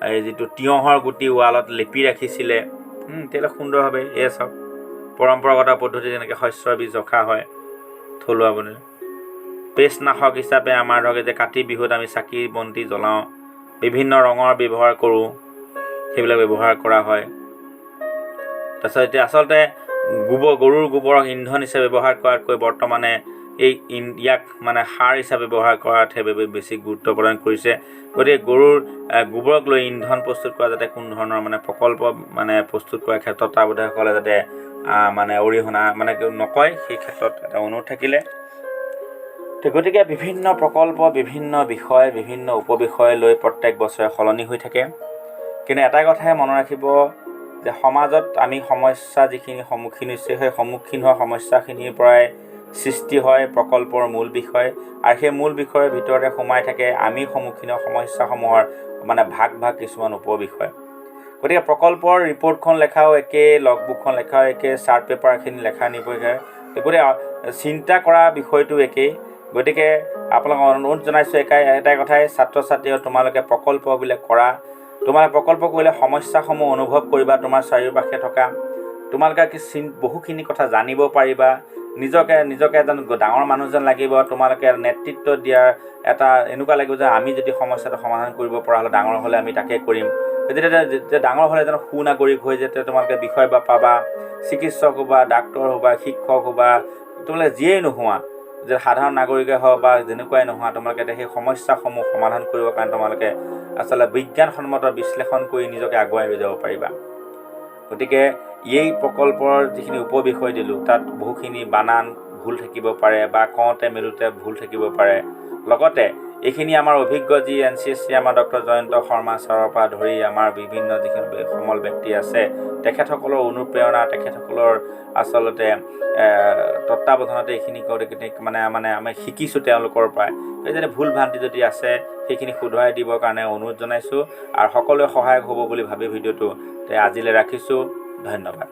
এই যিটো তিয়ঁহৰ গুটি ৱালত লেপি ৰাখিছিলে, তেতিয়াহ'লে সুন্দৰভাৱে এয়া চাওক পৰম্পৰাগত পদ্ধতি যেনেকৈ শস্যৰ বীজ ৰখা হয় থলুৱা বনে। পেষ্টনাশক হিচাপে আমাৰ ধৰক যে কাতি বিহুত আমি চাকি বন্তি জ্বলাওঁ, বিভিন্ন ৰঙৰ ব্যৱহাৰ কৰোঁ, সেইবিলাক ব্যৱহাৰ কৰা হয়। তাৰপিছত এতিয়া আচলতে গৰুৰ গোবৰক ইন্ধন হিচাপে ব্যৱহাৰ কৰাতকৈ বৰ্তমানে ইয়াক মানে সাৰ হিচাপে ব্যৱহাৰ কৰাতহে বেছি গুৰুত্ব প্ৰদান কৰিছে। গতিকে গৰুৰ গোবৰক লৈ ইন্ধন প্ৰস্তুত কৰা যাতে কোনো ধৰণৰ মানে প্ৰকল্প মানে প্ৰস্তুত কৰাৰ ক্ষেত্ৰত তত্ত্বাৱধায়কসকলে যাতে মানে অৰিহণা মানে নকয়, সেই ক্ষেত্ৰত এটা অনুৰোধ থাকিলে। গতিকে বিভিন্ন প্ৰকল্প, বিভিন্ন বিষয়, বিভিন্ন উপবিষয় লৈ প্ৰত্যেক বছৰে সলনি হৈ থাকে। কিন্তু এটা কথাই মনত ৰাখিব যে সমাজত আমি সমস্যা যিখিনি সন্মুখীন হৈছে, সেই সন্মুখীন হোৱা সমস্যাখিনিৰ পৰাই সৃষ্টি হয় প্ৰকল্পৰ মূল বিষয়, আৰু সেই মূল বিষয়ৰ ভিতৰতে সোমাই থাকে আমি সন্মুখীন হোৱা সমস্যাসমূহৰ মানে ভাগ কিছুমান উপবিষয়। গতিকে প্ৰকল্পৰ ৰিপৰ্টখন লেখাও একে, লগবুকখন লেখাও একে, চাৰ্ট পেপাৰখিনি লেখা নিবগৈ, গতিকে চিন্তা কৰা বিষয়টো একেই। গতিকে আপোনালোকক অনুৰোধ জনাইছোঁ এটাই কথাই, ছাত্ৰ ছাত্ৰী তোমালোকে প্ৰকল্পবিলাক কৰা। তোমালোকে প্ৰকল্প কৰিলে সমস্যাসমূহ অনুভৱ কৰিবা, তোমাৰ চাৰিওপাশে থকা তোমালোকে বহুখিনি কথা জানিব পাৰিবা, নিজকে এজন ডাঙৰ মানুহ যেন লাগিব। তোমালোকে নেতৃত্ব দিয়াৰ এটা এনেকুৱা লাগিব যে আমি যদি সমস্যাটো সমাধান কৰিব পৰা হ'লে ডাঙৰ হ'লে আমি তাকে কৰিম। যেতিয়া ডাঙৰ হ'লে এজন সুনাগৰিক হৈ যেতিয়া তোমালোকে বিষয় বা পাবা, চিকিৎসক হ'বা, ডাক্তৰ হ'বা, শিক্ষক হ'বা, তোমালোকে যিয়েই নোহোৱা, যে সাধাৰণ নাগৰিকে হওক বা যেনেকুৱাই নোহোৱা, তোমালোকে সেই সমস্যাসমূহ সমাধান কৰিবৰ কাৰণে তোমালোকে আচলতে বিজ্ঞানসন্মত বিশ্লেষণ কৰি নিজকে আগুৱাই লৈ যাব পাৰিবা। গতিকে এই প্ৰকল্পৰ যিখিনি উপবিষয় দিলোঁ, তাত বহুখিনি বানান ভুল থাকিব পাৰে বা কওঁতে মেলোতে ভুল থাকিব পাৰে। লগতে এইখিনি আমাৰ অভিজ্ঞ যি NCSC আমাৰ ডক্টৰ জয়ন্ত শৰ্মা ছাৰৰ পৰা ধৰি আমাৰ বিভিন্ন যিখিনি সমল ব্যক্তি আছে, তেখেতসকলৰ অনুপ্ৰেৰণা, তেখেতসকলৰ আচলতে তত্ত্বাৱধানতে এইখিনি মানে আমি শিকিছোঁ তেওঁলোকৰ পৰাই। যদি ভুল ভ্ৰান্তি যদি আছে সেইখিনি শুধৰাই দিবৰ কাৰণে অনুৰোধ জনাইছোঁ, আৰু সকলোৱে সহায়ক হ'ব বুলি ভাবি ভিডিঅ'টো আজিলৈ ৰাখিছোঁ। ধন্যবাদ।